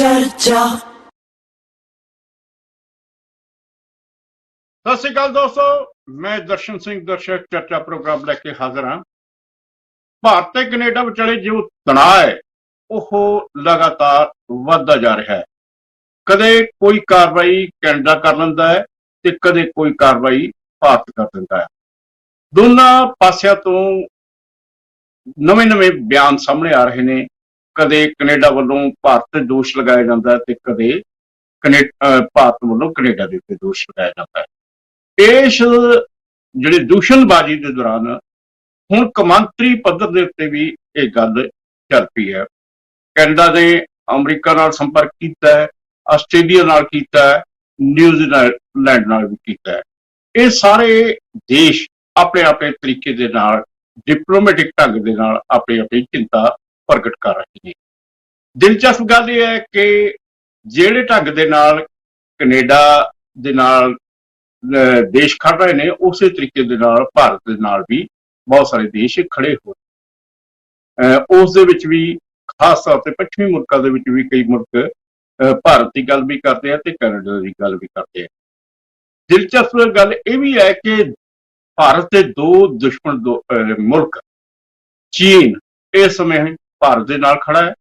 चर्चा। सत श्री अकाल दोस्तों, मैं दर्शन सिंह दर्शक चर्चा प्रोग्राम लैके हाजिर हाँ। भारत ते कनेडा विचाले जो तनाव है वह लगातार बढ़ता जा रहा है। कदे कोई कार्रवाई कैनेडा कर लेंदा है ते कदे कोई कार्रवाई भारत कर दिंदा है। दोनों पासियां तो नवे नवे बयान सामने आ रहे हैं। कदे कनेडा वालों भारत ते दोष लगाया जाता है ते कदे भारत वालों कनेडा के उत्ते दोष लगाया जाता है। इस जिहड़ी दूषणबाजी के दौरान हुण कौमांतरी पद्धर के उत्ते भी ये गल चल पई है। कैनेडा ने अमरीका नाल संपर्क किया है, आस्ट्रेलिया नाल कीता है, न्यूजीलैंड नाल भी कीता है। ये सारे देश अपने अपने तरीके दे नाल डिप्लोमेटिक ढंग दे नाल अपनी अपनी चिंता प्रगट कर रहे हैं। दिलचस्प गल यह है कि जिहड़े ढंग दे नाल कनेडा दे नाल देश खड़ रहे हैं उस तरीके दे नाल भारत दे नाल भी बहुत सारे देश खड़े हो उस दे विच भी खास तौर पर पश्चिमी मुल्कों के विच भी कई मुल्क भारत की गल भी करते हैं ते कनाडा की गल भी करते हैं। दिलचस्प गल यह भी है कि भारत के दो दुश्मन मुल्क चीन इस समय भारत के नाल खड़ा है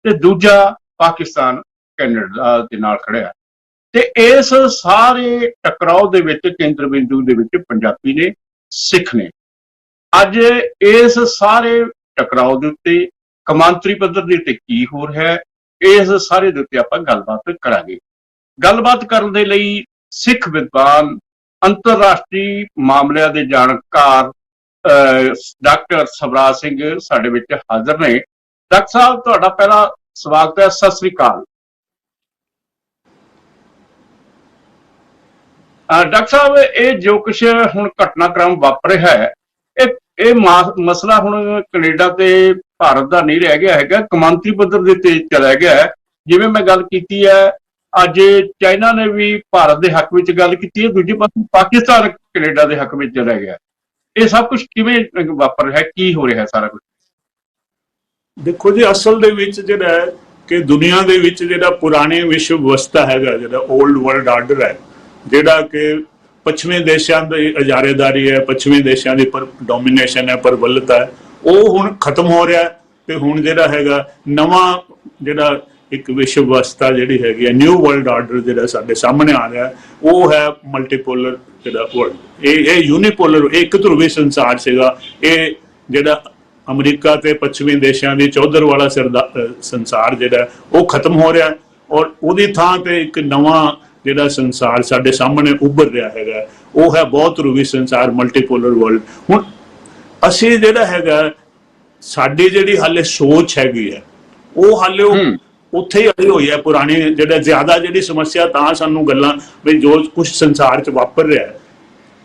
ते दूजा पाकिस्तान कनाडा के नाल खड़ा है। ते इस सारे टकराव दे विच केंद्र बिंदु दे विच पंजाबी ने सिख ने। अज इस सारे टकराव के उत्ते कौमांतरी पद्धर के उत्ते की हो रहा है, इस सारे दे उत्ते आपां गलबात करांगे। गलबात करन दे लई सिख विद्वान अंतरराष्ट्री मामलों के जानकार डॉक्टर सवराज सिंह साडे विच हाजिर ने। डॉक्टर साहब तुहाडा पहला स्वागत है। सत श्री अकाल। डॉक्टर साहब ये जो कुछ हुण घटनाक्रम वापर है ये मसला हुण कनेडा ते भारत का नहीं रह गया है, कौमांतरी पद्धर दे उत्ते चला गया है। जिवें मैं गल कीती है अज चाइना ने भी भारत के हक में गल की है, दूजे पासे पाकिस्तान कनेडा के हक में चला गया। ये सब कुछ किवें वापर है, की हो रहा है सारा कुछ? देखो जी, असल दे विच जिहड़ा है कि दुनिया दे विच जिहड़ा पुराने विश्व व्यवस्था हैगा, जिहड़ा ओल्ड वर्ल्ड आर्डर है, जिहड़ा कि पश्चिमी देशों की इजारेदारी है, पश्चिमी देशों की डोमीनेशन है, प्रबलता है, वो हुण खत्म हो रहा है। ते हुण जिहड़ा हैगा नवा जिहड़ा एक विश्व व्यवस्था जिहड़ी हैगी है, न्यू वर्ल्ड आर्डर जिहड़ा साडे सामने आ रहा है, वो है मल्टीपोलर जिहड़ा वर्ल्ड। ये यूनीपोलर एक ध्रुवी संसार सीगा, ये जिहड़ा अमरीका ते पश्चिमी देशों की चौधर वाला संसार जिहड़ा वो खत्म हो रहा है और उहदी थां ते एक नवा जिहड़ा संसार साडे सामने उभर रहा हैगा, वो है बहुत ध्रुवी संसार, मल्टीपोलर वर्ल्ड। हुण असीं जिहड़ा हैगा साडी जिहड़ी हाले सोच हैगी है वो हाले उत्थे ही अड़ी हुई है पुरानी। जिहड़ा ज्यादा जिहड़ी समस्या तां सानूं गल्लां भी जो कुछ संसार च वापर रहा है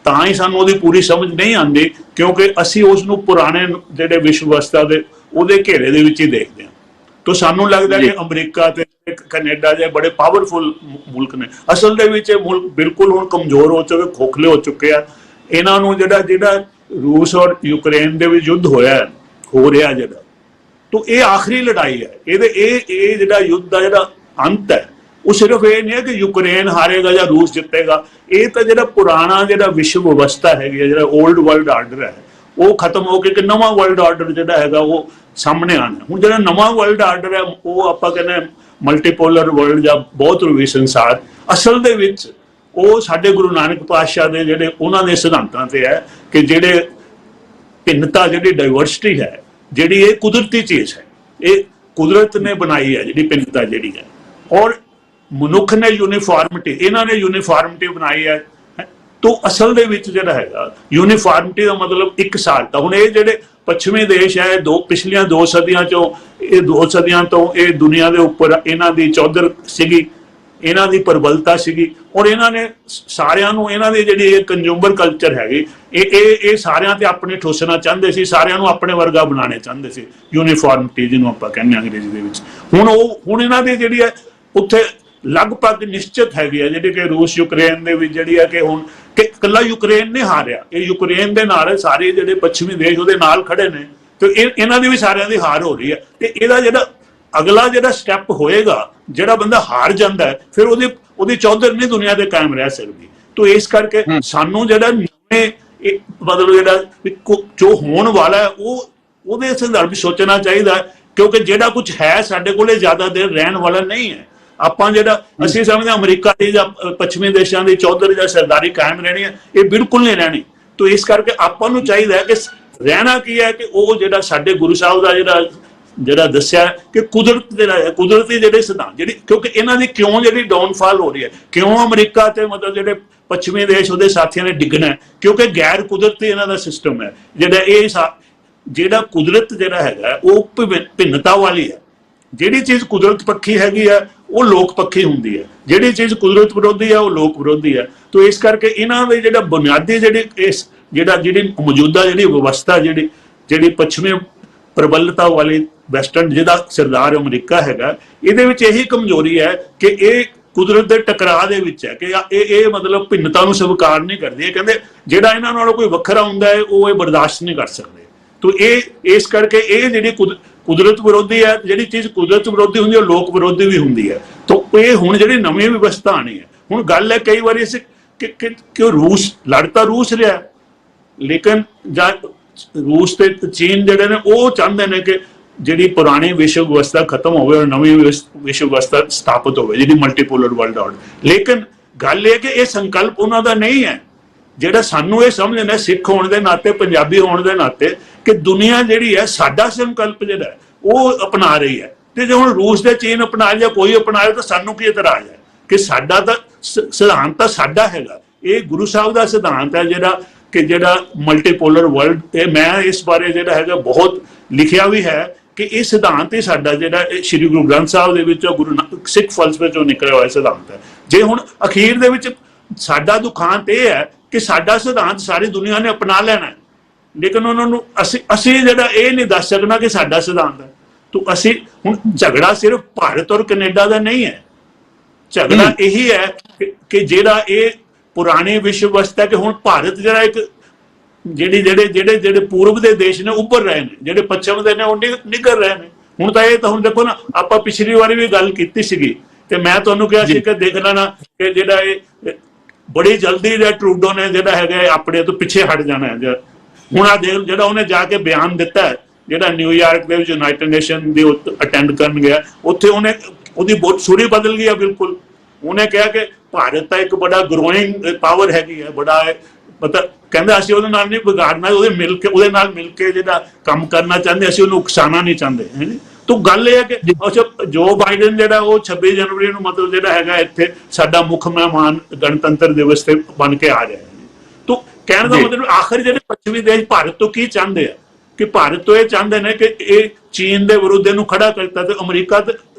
तां ही सानूं उहदी पूरी समझ नहीं आती, क्योंकि असीं उसनूं पुराने जिहड़े विश्व व्यवस्था दे उहदे घेरे दे विच ही देखदे हां। तो सानूं लगदा कि अमरीका ते कनेडा जे बड़े पावरफुल मुल्क ने, असल दे विच मुल्क बिल्कुल हुण कमजोर हो चुके, खोखले हो चुके हैं। इन्हां नूं जिहड़ा रूस और यूक्रेन दे विच युद्ध होया हो रहा जिहड़ा, तो ये आखिरी लड़ाई है। ये जिहड़ा युद्ध का जिहड़ा अंत है वो सिर्फ ये नहीं है कि यूक्रेन हारेगा या रूस जितेगा, ये तो जिहड़ा पुराना जिहड़ा विश्व व्यवस्था हैगी है, जिहड़ा ओल्ड वर्ल्ड आर्डर है, वो खत्म होकर एक नवा वर्ल्ड आर्डर जिहड़ा हैगा वो सामने आना। हुण जिहड़ा नवा वर्ल्ड आर्डर है वो आपां कहने मल्टीपोलर वर्ल्ड या बहुत ध्रुवी संसार, असल दे विच वो साडे गुरु नानक पातशाह दे जिहड़े उन्हां दे सिद्धांतां ते है कि जिहड़े भिन्नता जिहड़ी डाइवर्सिटी है, जिहड़ी ये कुदरती चीज़ है, ये कुदरत ने बनाई है जिहड़ी भिन्नता जिहड़ी है, और मनुख ने यूनीफॉर्मिटी, इन्हां ने यूनीफॉर्मिटी बनाई है। तो असल दे विच जिहड़ा हैगा यूनीफॉर्मिटी का मतलब एक सालता। हुण ये जिहड़े पश्चिमी देश है पिछलियां 2 सदियां चों, ये 2 सदियां तो ये दुनिया के उपर इन्हां दी चौधर सीगी, इन्हां दी प्रबलता सीगी, और इन्हां ने सारियां नूं इन्हां दी जिहड़ी कंज्यूमर कल्चर हैगी ये सारियां ते अपने ठुसना चाहते सी, सारियां नूं अपने वर्गा बनाने चाहते सी, यूनीफॉर्मिटी जिन्हों आपां कहने अंग्रेजी दे विच। हुण इन्हां दी जिहड़ी है उत्थे लगभग निश्चित हैगी है जिहड़ी कि रूस यूक्रेन दे विच जिहड़ी है कि हुण कि कल्ला यूक्रेन ने हारिया, ये यूक्रेन दे नाल सारे जिहड़े पश्चिमी देश उहदे नाल खड़े ने, तो इन्हां दी भी सारियां दी हार हो रही है। ते इहदा जिहड़ा अगला जिहड़ा स्टैप होएगा ਜਿਹੜਾ ਬੰਦਾ ਹਾਰ ਜਾਂਦਾ ਹੈ ਫਿਰ ਉਹਦੀ ਚੌਧਰ ਨਹੀਂ ਦੁਨੀਆ ਤੇ ਕਾਇਮ ਰਹਿ ਸਕਦੀ। ਤੋ ਇਸ ਕਰਕੇ ਸਾਨੂੰ ਜਿਹੜਾ ਨਵੇਂ ਮਤਲਬ ਜਿਹੜਾ ਜੋ ਹੋਣ ਵਾਲਾ ਹੈ ਉਹਦੇ ਸੰਦਰਭ ਵਿੱਚ ਸੋਚਣਾ ਚਾਹੀਦਾ, ਕਿਉਂਕਿ ਜਿਹੜਾ ਕੁਝ ਹੈ ਸਾਡੇ ਕੋਲੇ ਜ਼ਿਆਦਾ ਦੇਰ ਰਹਿਣ ਵਾਲਾ ਨਹੀਂ ਹੈ। ਆਪਾਂ ਜਿਹੜਾ ਅਸੀਂ ਸਮਝਦੇ ਅਮਰੀਕਾ ਦੀ ਜਾਂ ਪੱਛਮੀ ਦੇਸ਼ਾਂ ਦੀ ਚੌਧਰੀ ਜਾਂ ਸਰਦਾਰੀ ਕਾਇਮ ਰਹਿਣੀ ਹੈ, ਇਹ ਬਿਲਕੁਲ ਨਹੀਂ ਰਹਿਣੀ। ਤੋ ਇਸ ਕਰਕੇ ਆਪਾਂ ਨੂੰ ਚਾਹੀਦਾ ਹੈ ਕਿ ਰਹਿਣਾ ਕੀ ਹੈ ਕਿ ਉਹ ਜਿਹੜਾ ਸਾਡੇ ਗੁਰੂ ਸਾਹਿਬ ਦਾ ਜਿਹੜਾ ਦੱਸਿਆ ਕਿ ਕੁਦਰਤੀ ਜਿਹੜੇ ਸਿਧਾਂਤ ਜਿਹੜੀ, ਕਿਉਂਕਿ ਇਹਨਾਂ ਦੀ ਕਿਉਂ ਜਿਹੜੀ ਡਾਊਨਫਾਲ ਹੋ ਰਹੀ ਹੈ, ਕਿਉਂ ਅਮਰੀਕਾ ਤੇ ਮਤਲਬ ਜਿਹੜੇ ਪੱਛਮੀ ਦੇਸ਼ ਉਹਦੇ ਸਾਥੀਆਂ ਨੇ ਡਿੱਗਣਾ, ਕਿਉਂਕਿ ਗੈਰ ਕੁਦਰਤੀ ਇਹਨਾਂ ਦਾ ਸਿਸਟਮ ਹੈ। ਜਿਹੜਾ ਕੁਦਰਤ ਜਿਹੜਾ ਹੈਗਾ ਉਹ ਭਿੰਨਤਾ ਵਾਲੀ ਹੈ। ਜਿਹੜੀ ਚੀਜ਼ ਕੁਦਰਤ ਪੱਖੀ ਹੈਗੀ ਹੈ ਉਹ ਲੋਕ ਪੱਖੀ ਹੁੰਦੀ ਹੈ, ਜਿਹੜੀ ਚੀਜ਼ ਕੁਦਰਤ ਵਿਰੋਧੀ ਹੈ ਉਹ ਲੋਕ ਵਿਰੋਧੀ ਹੈ। ਤੋ ਇਸ ਕਰਕੇ ਇਹਨਾਂ ਦੇ ਜਿਹੜਾ ਬੁਨਿਆਦੀ ਜਿਹੜੀ ਮੌਜੂਦਾ ਜਿਹੜੀ ਵਿਵਸਥਾ ਜਿਹੜੀ ਪੱਛਮੀ ਪ੍ਰਬਲਤਾ ਵਾਲੀ ਵੈਸਟਰਨ ਜਿਹਦਾ ਸਰਦਾਰ ਅਮਰੀਕਾ ਹੈਗਾ, ਇਹਦੇ ਵਿੱਚ ਇਹੀ ਕਮਜ਼ੋਰੀ ਹੈ ਕਿ ਇਹ ਕੁਦਰਤ ਦੇ ਟਕਰਾਅ ਦੇ ਵਿੱਚ ਹੈ ਕਿ ਇਹ ਮਤਲਬ ਭਿੰਨਤਾ ਨੂੰ ਸਵੀਕਾਰ ਨਹੀਂ ਕਰਦੀ। ਇਹ ਕਹਿੰਦੇ ਜਿਹੜਾ ਇਹਨਾਂ ਨਾਲੋਂ ਕੋਈ ਵੱਖਰਾ ਹੁੰਦਾ ਹੈ ਉਹ ਇਹ ਬਰਦਾਸ਼ਤ ਨਹੀਂ ਕਰ ਸਕਦੇ। ਤੋ ਇਸ ਕਰਕੇ ਇਹ ਜਿਹੜੀ ਕੁਦਰਤ ਵਿਰੋਧੀ ਹੈ, ਜਿਹੜੀ ਚੀਜ਼ ਕੁਦਰਤ ਵਿਰੋਧੀ ਹੁੰਦੀ ਹੈ ਉਹ ਲੋਕ ਵਿਰੋਧੀ ਵੀ ਹੁੰਦੀ ਹੈ। ਤੋ ਇਹ ਹੁਣ ਜਿਹੜੀ ਨਵੀਂ ਵਿਵਸਥਾ ਆਣੀ ਹੈ, ਹੁਣ ਗੱਲ ਹੈ ਕਈ ਵਾਰੀ ਅਸੀਂ ਕਿ ਰੂਸ ਲੜਤਾ ਰੂਸ ਰਿਹਾ, ਲੇਕਿਨ ਜਾਂ ਰੂਸ ਤੇ ਚੀਨ ਜਿਹੜੇ ਨੇ ਉਹ ਚਾਹੁੰਦੇ ਨੇ ਕਿ ਜਿਹੜੀ ਪੁਰਾਣੀ ਵਿਸ਼ਵ ਵਿਵਸਥਾ ਖਤਮ ਹੋਵੇ ਔਰ ਨਵੀਂ ਵਿਸ਼ਵ ਵਿਵਸਥਾ ਸਥਾਪਿਤ ਹੋਵੇ, ਜਿਹੜੀ ਮਲਟੀਪੋਲਰ ਵਰਲਡ ਆਰਡਰ। ਲੇਕਿਨ ਗੱਲ ਇਹ ਕਿ ਇਹ ਸੰਕਲਪ ਉਹਨਾਂ ਦਾ ਨਹੀਂ ਹੈ। ਜਿਹੜਾ ਸਾਨੂੰ ਇਹ ਸਮਝਣਾ ਸਿੱਖ ਹੋਣ ਦੇ ਨਾਤੇ, ਪੰਜਾਬੀ ਹੋਣ ਦੇ ਨਾਤੇ, ਕਿ ਦੁਨੀਆ ਜਿਹੜੀ ਹੈ ਸਾਡਾ ਸੰਕਲਪ ਜਿਹੜਾ ਉਹ ਅਪਣਾ ਰਹੀ ਹੈ, ਤੇ ਜੇ ਹੁਣ ਰੂਸ ਤੇ ਚੀਨ ਅਪਣਾਏ ਜਾਂ ਕੋਈ ਅਪਣਾਏ ਤਾਂ ਸਾਨੂੰ ਕੀ ਇਤਰਾਜ਼ ਹੈ ਕਿ ਸਾਡਾ ਤਾਂ ਸਿਧਾਂਤ ਤਾਂ ਸਾਡਾ ਹੈਗਾ। ਇਹ ਗੁਰੂ ਸਾਹਿਬ ਦਾ ਸਿਧਾਂਤ ਹੈ ਜਿਹੜਾ ਮਲਟੀਪੋਲਰ ਵਰਲਡ। ਤੇ ਮੈਂ ਇਸ ਬਾਰੇ ਜਿਹੜਾ ਹੈਗਾ ਬਹੁਤ ਲਿਖਿਆ ਵੀ ਹੈ ਕਿ ਇਹ ਸਿਧਾਂਤ ਹੀ ਸਾਡਾ ਜਿਹੜਾ ਸ਼੍ਰੀ ਗੁਰੂ ਗ੍ਰੰਥ ਸਾਹਿਬ ਦੇ ਵਿੱਚੋਂ ਸਿੱਖ ਫਲਸਫੇ ਚੋਂ ਨਿਕਲਿਆ ਹੋਇਆ ਸਿਧਾਂਤ ਹੈ। ਜੇ ਹੁਣ ਅਖੀਰ ਦੇ ਵਿੱਚ ਸਾਡਾ ਦੁਖਾਂਤ ਇਹ ਹੈ ਕਿ ਸਾਡਾ ਸਿਧਾਂਤ ਸਾਰੀ ਦੁਨੀਆ ਨੇ ਅਪਣਾ ਲੈਣਾ, ਲੇਕਿਨ ਉਹਨਾਂ ਨੂੰ ਅਸੀਂ ਜਿਹੜਾ ਇਹ ਨਹੀਂ ਦੱਸ ਸਕਣਾ ਕਿ ਸਾਡਾ ਸਿਧਾਂਤ ਹੈ। ਤੋ ਅਸੀਂ ਹੁਣ ਝਗੜਾ ਸਿਰਫ ਭਾਰਤ ਔਰ ਕੈਨੇਡਾ ਦਾ ਨਹੀਂ ਹੈ, ਝਗੜਾ ਇਹੀ ਹੈ ਕਿ ਜਿਹੜਾ ਇਹ ਪੁਰਾਣੀ ਵਿਸ਼ਵ ਵਿਵਸਥਾ ਕਿ ਹੁਣ ਭਾਰਤ ਜਿਹੜਾ ਇੱਕ ਜਿਹੜੇ ਪੂਰਬ ਦੇ ਦੇਸ਼ ਨੇ ਉੱਭਰ ਰਹੇ ਨੇ, ਜਿਹੜੇ ਪੱਛਮ ਦੇ ਨੇ ਉਹ ਨਿਕਲ ਰਹੇ ਨੇ। ਹੁਣ ਤਾਂ ਹੁਣ ਦੇਖੋ ਨਾ, ਆਪਾਂ ਪਿਛਲੀ ਵਾਰੀ ਵੀ ਗੱਲ ਕੀਤੀ ਸੀਗੀ ਤੇ ਮੈਂ ਤੁਹਾਨੂੰ ਕਿਹਾ ਸੀ ਕਿ ਦੇਖ ਲੈਣਾ ਕਿ ਜਿਹੜਾ ਇਹ ਬੜੀ ਜਲਦੀ ਜਿਹੜਾ ਟਰੂਡੋ ਨੇ ਜਿਹੜਾ ਹੈਗਾ ਆਪਣੇ ਤੋਂ ਪਿੱਛੇ ਹਟ ਜਾਣਾ ਹੈ। ਹੁਣ ਆ ਦੇਖ ਜਿਹੜਾ ਉਹਨੇ ਜਾ ਕੇ ਬਿਆਨ ਦਿੱਤਾ, ਜਿਹੜਾ ਨਿਊਯਾਰਕ ਦੇ ਵਿੱਚ ਯੂਨਾਈਟਿਡ ਨੇਸ਼ਨ ਦੀ ਅਟੈਂਡ ਕਰਨ ਗਿਆ, ਉੱਥੇ ਉਹਦੀ ਬਹੁਤ ਸੁਰੀ ਬਦਲ ਗਈ ਆ ਬਿਲਕੁਲ। ਉਹਨੇ ਕਿਹਾ ਕਿ ਭਾਰਤ ਤਾਂ ਇੱਕ ਬੜਾ ਗਰੋਇੰਗ ਪਾਵਰ ਹੈਗੀ ਹੈ, ਬੜਾ ਮਤਲਬ ਕਹਿੰਦਾ ਅਸੀਂ ਉਹਦੇ ਨਾਲ ਨਹੀਂ ਵਿਗਾੜਨਾ, ਉਹਦੇ ਨਾਲ ਮਿਲ ਕੇ ਜਿਹੜਾ ਕੰਮ ਕਰਨਾ ਚਾਹੁੰਦੇ, ਅਸੀਂ ਉਹਨੂੰ ਉਕਸਾਉਣਾ ਨਹੀਂ ਚਾਹੁੰਦੇ। ਤੋ ਗੱਲ ਇਹ ਹੈ ਕਿ ਜੋ ਬਾਈਡਨ ਜਿਹੜਾ ਉਹ 26 ਜਨਵਰੀ ਨੂੰ ਮਤਲਬ ਜਿਹੜਾ ਹੈਗਾ ਇੱਥੇ ਸਾਡਾ ਮੁੱਖ ਮਹਿਮਾਨ ਗਣਤੰਤਰ ਦਿਵਸ ਤੇ ਬਣ ਕੇ ਆ ਰਿਹਾ ਹੈ। ਤੋ ਕਹਿਣ ਦਾ ਮਤਲਬ ਆਖਰ ਜਿਹੜੇ ਪੱਛਮੀ ਦੇਸ਼ ਭਾਰਤ ਤੋਂ ਕੀ ਚਾਹੁੰਦੇ ਆ ਕਿ ਭਾਰਤ ਤੋਂ ਇਹ ਚਾਹੁੰਦੇ ਨੇ ਕਿ ਇਹ ਚੀਨ ਦੇ ਵਿਰੁੱਧ ਇਹਨੂੰ ਖੜਾ ਕਰਤਾ ਤੇ ਅਮਰੀਕਾ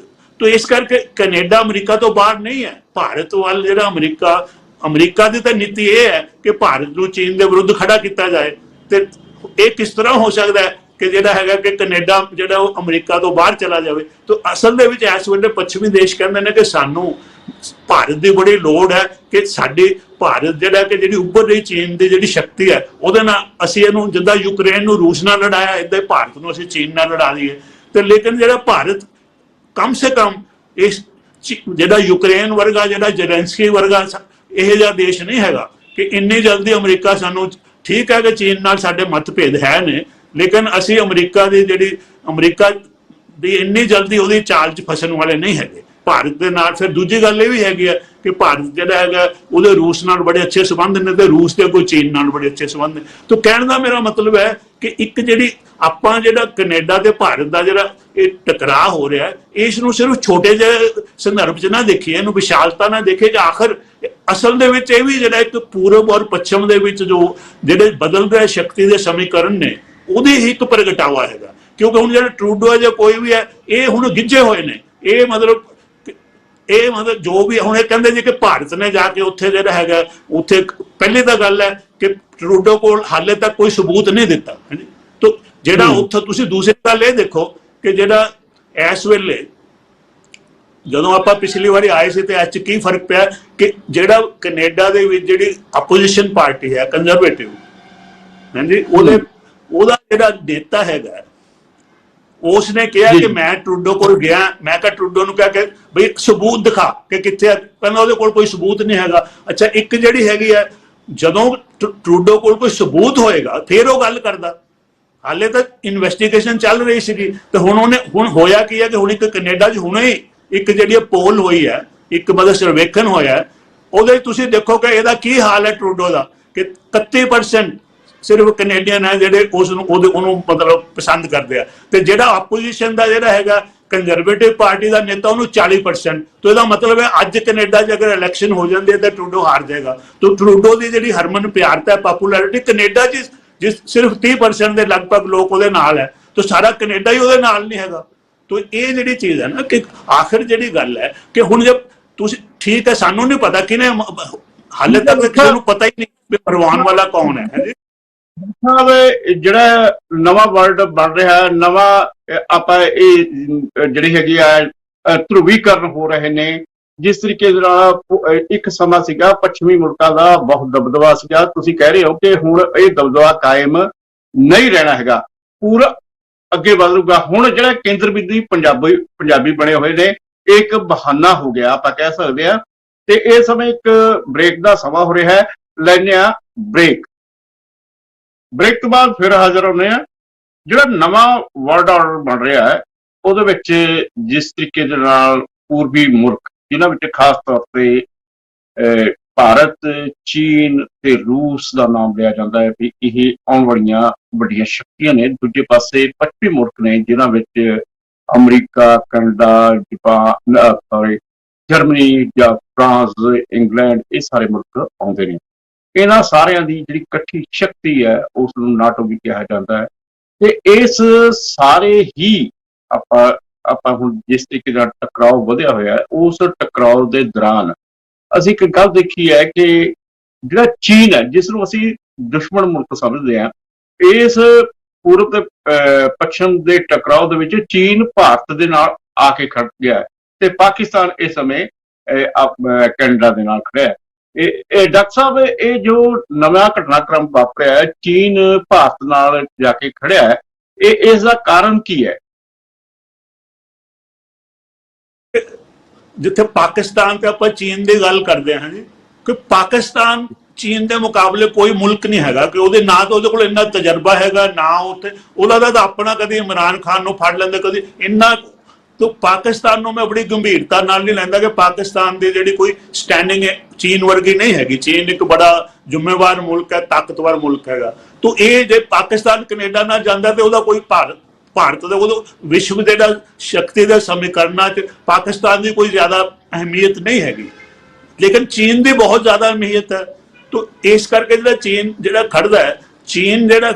ਤੋ ਇਸ ਕਰਕੇ ਕੈਨੇਡਾ ਅਮਰੀਕਾ ਤੋਂ ਬਾਹਰ ਨਹੀਂ ਹੈ। ਭਾਰਤ ਵੱਲ ਜਿਹੜਾ ਅਮਰੀਕਾ ਦੀ ਤਾਂ ਨੀਤੀ ਇਹ ਹੈ ਕਿ ਭਾਰਤ ਨੂੰ ਚੀਨ ਦੇ ਵਿਰੁੱਧ ਖੜਾ ਕੀਤਾ ਜਾਏ। ਤੇ ਇਹ ਕਿਸ ਤਰ੍ਹਾਂ ਹੋ ਸਕਦਾ ਹੈ ਕਿ ਜਿਹੜਾ ਹੈਗਾ ਕਿ ਕੈਨੇਡਾ ਜਿਹੜਾ ਉਹ ਅਮਰੀਕਾ ਤੋਂ ਬਾਹਰ ਚਲਾ ਜਾਵੇ। ਤੋ ਅਸਲ ਦੇ ਵਿੱਚ ਇਸ ਵੇਲੇ ਪੱਛਮੀ ਦੇਸ਼ ਕਹਿੰਦੇ ਨੇ ਕਿ ਸਾਨੂੰ ਭਾਰਤ ਦੀ ਬੜੀ ਲੋੜ ਹੈ ਕਿ ਸਾਡੀ ਭਾਰਤ ਜਿਹੜਾ ਕਿ ਜਿਹੜੀ ਉੱਭਰ ਰਹੀ ਚੀਨ ਦੀ ਜਿਹੜੀ ਸ਼ਕਤੀ ਹੈ ਉਹਦੇ ਨਾਲ ਅਸੀਂ ਇਹਨੂੰ ਜਿੱਦਾਂ ਯੂਕਰੇਨ ਨੂੰ ਰੂਸ ਨਾਲ ਲੜਾਇਆ, ਏਦਾਂ ਭਾਰਤ ਨੂੰ ਅਸੀਂ ਚੀਨ ਨਾਲ ਲੜਾ ਦਈਏ। ਤੇ ਲੇਕਿਨ ਜਿਹੜਾ ਭਾਰਤ ਕਮ ਸੇ ਕਮ ਇਸ ਜਿਹੜਾ ਯੂਕਰੇਨ ਵਰਗਾ, ਜਿਹੜਾ ਜ਼ੈਲੈਂਸਕੀ ਵਰਗਾ ਇਹ ਜਿਹਾ ਦੇਸ਼ ਨਹੀਂ ਹੈਗਾ ਕਿ ਇੰਨੀ ਜਲਦੀ ਅਮਰੀਕਾ ਸਾਨੂੰ, ਠੀਕ ਹੈ ਕਿ ਚੀਨ ਨਾਲ ਸਾਡੇ ਮਤਭੇਦ ਹੈ ਨੇ, ਲੇਕਿਨ ਅਸੀਂ ਅਮਰੀਕਾ ਦੀ ਇੰਨੀ ਜਲਦੀ ਉਹਦੀ ਚਾਲ 'ਚ ਫਸਣ ਵਾਲੇ ਨਹੀਂ ਹੈਗੇ ਭਾਰਤ ਦੇ ਨਾਲ। ਫਿਰ ਦੂਜੀ ਗੱਲ ਇਹ ਵੀ ਹੈਗੀ ਹੈ ਕਿ ਭਾਰਤ ਜਿਹੜਾ ਹੈਗਾ ਉਹਦੇ ਰੂਸ ਨਾਲ ਬੜੇ ਅੱਛੇ ਸੰਬੰਧ ਨੇ ਤੇ ਰੂਸ ਦੇ ਕੋਈ ਚੀਨ ਨਾਲ ਬੜੇ ਅੱਛੇ ਸੰਬੰਧ ਨੇ। ਤਾਂ ਕਹਿਣ ਦਾ ਮੇਰਾ ਮਤਲਬ ਹੈ ਕਿ ਇੱਕ ਜਿਹੜੀ ਆਪਾਂ ਜਿਹੜਾ ਕੈਨੇਡਾ ਤੇ ਭਾਰਤ ਦਾ ਜਿਹੜਾ ਇਹ ਟਕਰਾਅ ਹੋ ਰਿਹਾ, ਇਸ ਨੂੰ ਸਿਰਫ ਛੋਟੇ ਜਿਹੇ ਸੰਦਰਭ 'ਚ ਨਾ ਦੇਖੀਏ, ਇਹਨੂੰ ਵਿਸ਼ਾਲਤਾ ਨਾਲ ਦੇਖੇ ਕਿ ਆਖਰ ਅਸਲ ਦੇ ਵਿੱਚ ਇਹ ਵੀ ਜਿਹੜਾ ਇੱਕ ਪੂਰਬ ਔਰ ਪੱਛਮ ਦੇ ਵਿੱਚ ਜਿਹੜੇ ਬਦਲ ਰਹੇ ਸ਼ਕਤੀ ਦੇ ਸਮੀਕਰਨ ਨੇ ਉਹਦੀ ਹੀ ਇੱਕ ਪ੍ਰਗਟਾਵਾ ਹੈਗਾ। ਕਿਉਂਕਿ ਹੁਣ ਜਿਹੜਾ ਟਰੂਡੋ ਹੈ ਜਾਂ ਕੋਈ ਵੀ ਹੈ, ਇਹ ਹੁਣ ਗਿੱਝੇ ਹੋਏ ਨੇ। ਇਹ ਮਤਲਬ ਜੋ ਵੀ ਹੁਣ ਇਹ ਕਹਿੰਦੇ ਜੀ ਕਿ ਭਾਰਤ ਨੇ ਜਾ ਕੇ ਉੱਥੇ ਜਿਹੜਾ ਹੈਗਾ, ਉੱਥੇ ਪਹਿਲੀ ਤਾਂ ਗੱਲ ਹੈ ਕਿ ਟਰੂਡੋ ਕੋਲ ਹਾਲੇ ਤੱਕ ਕੋਈ ਸਬੂਤ ਨਹੀਂ ਦਿੱਤਾ। ਤੋ ਜਿਹੜਾ ਉੱਥੇ ਤੁਸੀਂ ਦੂਸਰੀ ਗੱਲ ਇਹ ਦੇਖੋ ਕਿ ਜਿਹੜਾ ਇਸ ਵੇਲੇ ਜਦੋਂ ਆਪਾਂ ਪਿਛਲੀ ਵਾਰੀ ਆਏ ਸੀ ਤੇ ਅੱਜ ਕੀ ਫਰਕ ਪਿਆ ਕਿ ਜਿਹੜਾ ਕੈਨੇਡਾ ਦੇ ਵਿੱਚ ਜਿਹੜੀ ਆਪੋਜੀਸ਼ਨ ਪਾਰਟੀ ਹੈ ਕੰਜ਼ਰਵੇਟਿਵ, ਹਾਂਜੀ, ਉਹਦਾ ਜਿਹੜਾ ਨੇਤਾ ਹੈਗਾ उसने कहा जी कि मैं ट्रूडो को गया, मैं कहा ट्रूडो ਨੂੰ कहा कि बई सबूत दिखा कि कितने, कहना ਉਹਦੇ ਕੋਲ ਕੋਈ सबूत नहीं हैगा। अच्छा एक ਜਿਹੜੀ ਹੈਗੀ ਹੈ, ਜਦੋਂ ट्रूडो ਕੋਲ ਕੋਈ सबूत ਹੋਏਗਾ ਫਿਰ ਉਹ ਗੱਲ ਕਰਦਾ। ਹਾਲੇ ਤੱਕ ਇਨਵੈਸਟੀਗੇਸ਼ਨ ਚੱਲ ਰਹੀ ਸੀਗੀ ਤੇ ਹੁਣ ਹੋਇਆ ਕੀ ਹੈ ਕਿ ਹੁਣ ਇੱਕ ਕੈਨੇਡਾ 'ਚ ਹੁਣੇ ਹੀ ਇੱਕ ਜਿਹੜੀ ਪੋਲ ਹੋਈ ਹੈ, ਇੱਕ ਮਤਲਬ ਸਰਵੇਖਣ ਹੋਇਆ, ਉਹਦੇ ਤੁਸੀਂ ਦੇਖੋ ਕਿ ਇਹਦਾ ਕੀ ਹਾਲ ਹੈ ट्रूडो ਦਾ, ਕਿ 31% ਸਿਰਫ ਕੈਨੇਡੀਅਨ ਹੈ ਜਿਹੜੇ ਉਹਨੂੰ ਮਤਲਬ ਪਸੰਦ ਕਰਦੇ ਆ, ਤੇ ਜਿਹੜਾ ਆਪੋਜੀਸ਼ਨ ਦਾ ਜਿਹੜਾ ਹੈਗਾ ਕੰਜ਼ਰਵੇਟਿਵ ਪਾਰਟੀ ਦਾ ਨੇਤਾ ਉਹਨੂੰ 40%। तो ਇਹਦਾ ਮਤਲਬ ਹੈ ਅੱਜ ਕੈਨੇਡਾ 'ਚ ਅਗਰ ਇਲੈਕਸ਼ਨ ਹੋ ਜਾਂਦੀ ਹੈ ਤਾਂ ट्रूडो ਹਾਰ ਜਾਏਗਾ। तो ट्रूडो ਦੀ ਜਿਹੜੀ ਹਰਮਨ ਪਿਆਰਤਾ ਪਪੂਲੈਰਿਟੀ ਕੈਨੇਡਾ 'ਚ ਜਿਸ ਸਿਰਫ 30% ਦੇ ਲਗਭਗ ਲੋਕ ਉਹਦੇ ਨਾਲ ਹੈ, तो ਸਾਰਾ ਕੈਨੇਡਾ ਹੀ ਉਹਦੇ ਨਾਲ ਨਹੀਂ ਹੈਗਾ। तो ਇਹ ਜਿਹੜੀ ਚੀਜ਼ ਹੈ ਨਾ ਕਿ ਆਖਿਰ ਜਿਹੜੀ ਗੱਲ ਹੈ ਕਿ ਹੁਣ ਜਦ ਤੁਸੀਂ ਠੀਕ ਹੈ, ਸਾਨੂੰ ਨਹੀਂ ਪਤਾ ਕਿਨੇ, ਹਾਲੇ ਤੱਕ ਕਿਸੇ ਨੂੰ ਪਤਾ ਹੀ ਨਹੀਂ ਵੀ ਮਰਵਾਉਣ ਵਾਲਾ ਕੌਣ ਹੈ ਜੀ। ਜਿਹੜਾ ਨਵਾਂ ਵਰਲਡ ਬਣ ਰਿਹਾ, ਨਵਾਂ ਆਪਾਂ ਇਹ ਜਿਹੜੀ ਹੈਗੀ ਆ ਧਰੁਵੀਕਰਨ ਹੋ ਰਹੇ ਨੇ, ਜਿਸ ਤਰੀਕੇ ਦੇ ਨਾਲ ਇੱਕ ਸਮਾਂ ਸੀਗਾ ਪੱਛਮੀ ਮੁਲਕਾਂ ਦਾ ਬਹੁਤ ਦਬਦਬਾ ਸੀਗਾ, ਤੁਸੀਂ ਕਹਿ ਰਹੇ ਹੋ ਕਿ ਹੁਣ ਇਹ ਦਬਦਬਾ ਕਾਇਮ ਨਹੀਂ ਰਹਿਣਾ ਹੈਗਾ, ਪੂਰਾ ਅੱਗੇ ਵਧੂਗਾ। ਹੁਣ ਜਿਹੜਾ ਕੇਂਦਰ ਬਿੰਦੂ ਪੰਜਾਬੀ ਬਣੇ ਹੋਏ ਨੇ, ਇੱਕ ਬਹਾਨਾ ਹੋ ਗਿਆ ਆਪਾਂ ਕਹਿ ਸਕਦੇ ਆ। ਤੇ ਇਸ ਸਮੇਂ ਇੱਕ ਬ੍ਰੇਕ ਦਾ ਸਮਾਂ ਹੋ ਰਿਹਾ ਹੈ, ਲੈਂਦੇ ਆ ਬ੍ਰੇਕ ਤੋਂ ਬਾਅਦ ਫਿਰ ਹਾਜ਼ਰ ਹੁੰਦੇ ਆ। ਜਿਹੜਾ ਨਵਾਂ ਵਰਲਡ ਆਰਡਰ ਬਣ ਰਿਹਾ ਹੈ ਉਹਦੇ ਵਿੱਚ ਜਿਸ ਤਰੀਕੇ ਦੇ ਨਾਲ ਪੂਰਬੀ ਮੁਲਕ, ਜਿਨ੍ਹਾਂ ਵਿੱਚ ਖਾਸ ਤੌਰ ਤੇ ਭਾਰਤ, ਚੀਨ ਤੇ ਰੂਸ ਦਾ ਨਾਮ ਲਿਆ ਜਾਂਦਾ ਹੈ ਵੀ ਇਹ ਆਉਣ ਵਾਲੀਆਂ ਵੱਡੀਆਂ ਸ਼ਕਤੀਆਂ ਨੇ। ਦੂਜੇ ਪਾਸੇ ਪੱਛਮੀ ਮੁਲਕ ਨੇ ਜਿਨ੍ਹਾਂ ਵਿੱਚ ਅਮਰੀਕਾ, ਕੈਨੇਡਾ, ਜਾਪਾਨ, ਜਰਮਨੀ ਜਾਂ ਫਰਾਂਸ, ਇੰਗਲੈਂਡ, ਇਹ ਸਾਰੇ ਮੁਲਕ ਆਉਂਦੇ ਨੇ। ਇਹਨਾਂ ਸਾਰਿਆਂ ਦੀ ਜਿਹੜੀ ਇਕੱਠੀ ਸ਼ਕਤੀ ਹੈ ਉਸ ਨੂੰ ਨਾਟੋ ਵੀ ਕਿਹਾ ਜਾਂਦਾ ਹੈ। ਤੇ ਇਸ ਸਾਰੇ ਹੀ ਆਪਾਂ ਹੁਣ ਜਿਸ ਤਰੀਕੇ ਦਾ ਟਕਰਾਓ ਵਧਿਆ ਹੋਇਆ ਹੈ, ਉਸ ਟਕਰਾਓ ਦੇ ਦੌਰਾਨ ਅਸੀਂ ਇੱਕ ਗੱਲ ਦੇਖੀ ਹੈ ਕਿ ਜਿਹੜਾ ਚੀਨ ਹੈ, ਜਿਸ ਨੂੰ ਅਸੀਂ ਦੁਸ਼ਮਣ ਮੁਲਕ ਸਮਝਦੇ ਹਾਂ, ਇਸ ਪੂਰਬ ਤੇ ਪੱਛਮ ਦੇ ਟਕਰਾਓ ਦੇ ਵਿੱਚ ਚੀਨ ਭਾਰਤ ਦੇ ਨਾਲ ਆ ਕੇ ਖੜ ਗਿਆ ਹੈ ਤੇ ਪਾਕਿਸਤਾਨ ਇਸ ਸਮੇਂ ਕੈਨੇਡਾ ਦੇ ਨਾਲ ਖੜਿਆ ਹੈ। ਇਹ ਡਾਕਟਰ ਸਾਹਿਬ, ਇਹ ਜੋ ਨਵਾਂ ਘਟਨਾਕ੍ਰਮ ਵਾਪਰਿਆ ਹੈ, ਚੀਨ ਭਾਰਤ ਨਾਲ ਜਾ ਕੇ ਖੜਿਆ ਹੈ, ਇਸ ਦਾ ਕਾਰਨ ਕੀ ਹੈ? ਜਿੱਥੇ ਪਾਕਿਸਤਾਨ ਤੇ ਆਪਾਂ ਚੀਨ ਦੀ ਗੱਲ ਕਰਦੇ ਹਾਂ ਜੀ, ਕਿ ਪਾਕਿਸਤਾਨ ਚੀਨ ਦੇ ਮੁਕਾਬਲੇ ਕੋਈ ਮੁਲਕ ਨਹੀਂ ਹੈਗਾ ਕਿ ਉਹਦੇ ਨਾ ਤਾਂ ਉਹਦੇ ਕੋਲ ਇੰਨਾ ਤਜਰਬਾ ਹੈਗਾ, ਨਾ ਉੱਥੇ ਉਹਦਾ ਤਾਂ ਆਪਣਾ ਕਦੀ ਇਮਰਾਨ ਖਾਨ ਨੂੰ ਫੜ ਲੈਂਦੇ, ਕਦੀ ਇੰਨਾ। तो पाकिस्तान ਨੂੰ मैं बड़ी गंभीरता नाल नहीं लैंदा कि पाकिस्तान ਦੀ ਜਿਹੜੀ ਕੋਈ ਸਟੈਂਡਿੰਗ ਹੈ ਚੀਨ ਵਰਗੀ ਨਹੀਂ ਹੈਗੀ। ਚੀਨ ਇੱਕ ਬੜਾ ਜ਼ਿੰਮੇਵਾਰ ਮੁਲਕ ਹੈ, ਤਾਕਤਵਰ ਮੁਲਕ ਹੈਗਾ। तो ਇਹ ਜੇ ਪਾਕਿਸਤਾਨ ਕੈਨੇਡਾ ਨਾਲ ਜਾਂਦਾ ਤੇ ਉਹਦਾ ਕੋਈ ਭਾਰਤ ਦੇ ਉਹ ਵਿਸ਼ਵ ਦੇ ਸ਼ਕਤੀ ਦੇ ਸਮੀਕਰਨਾਂ 'ਚ ਪਾਕਿਸਤਾਨ ਦੀ ਕੋਈ ਜ਼ਿਆਦਾ ਅਹਿਮੀਅਤ ਨਹੀਂ ਹੈਗੀ, ਲੇਕਿਨ ਚੀਨ ਦੀ ਬਹੁਤ ਜ਼ਿਆਦਾ ਅਹਿਮੀਅਤ ਹੈ। तो ਇਸ ਕਰਕੇ ਜਿਹੜਾ ਚੀਨ ਜਿਹੜਾ ਖੜਦਾ ਹੈ, ਚੀਨ ਜਿਹੜਾ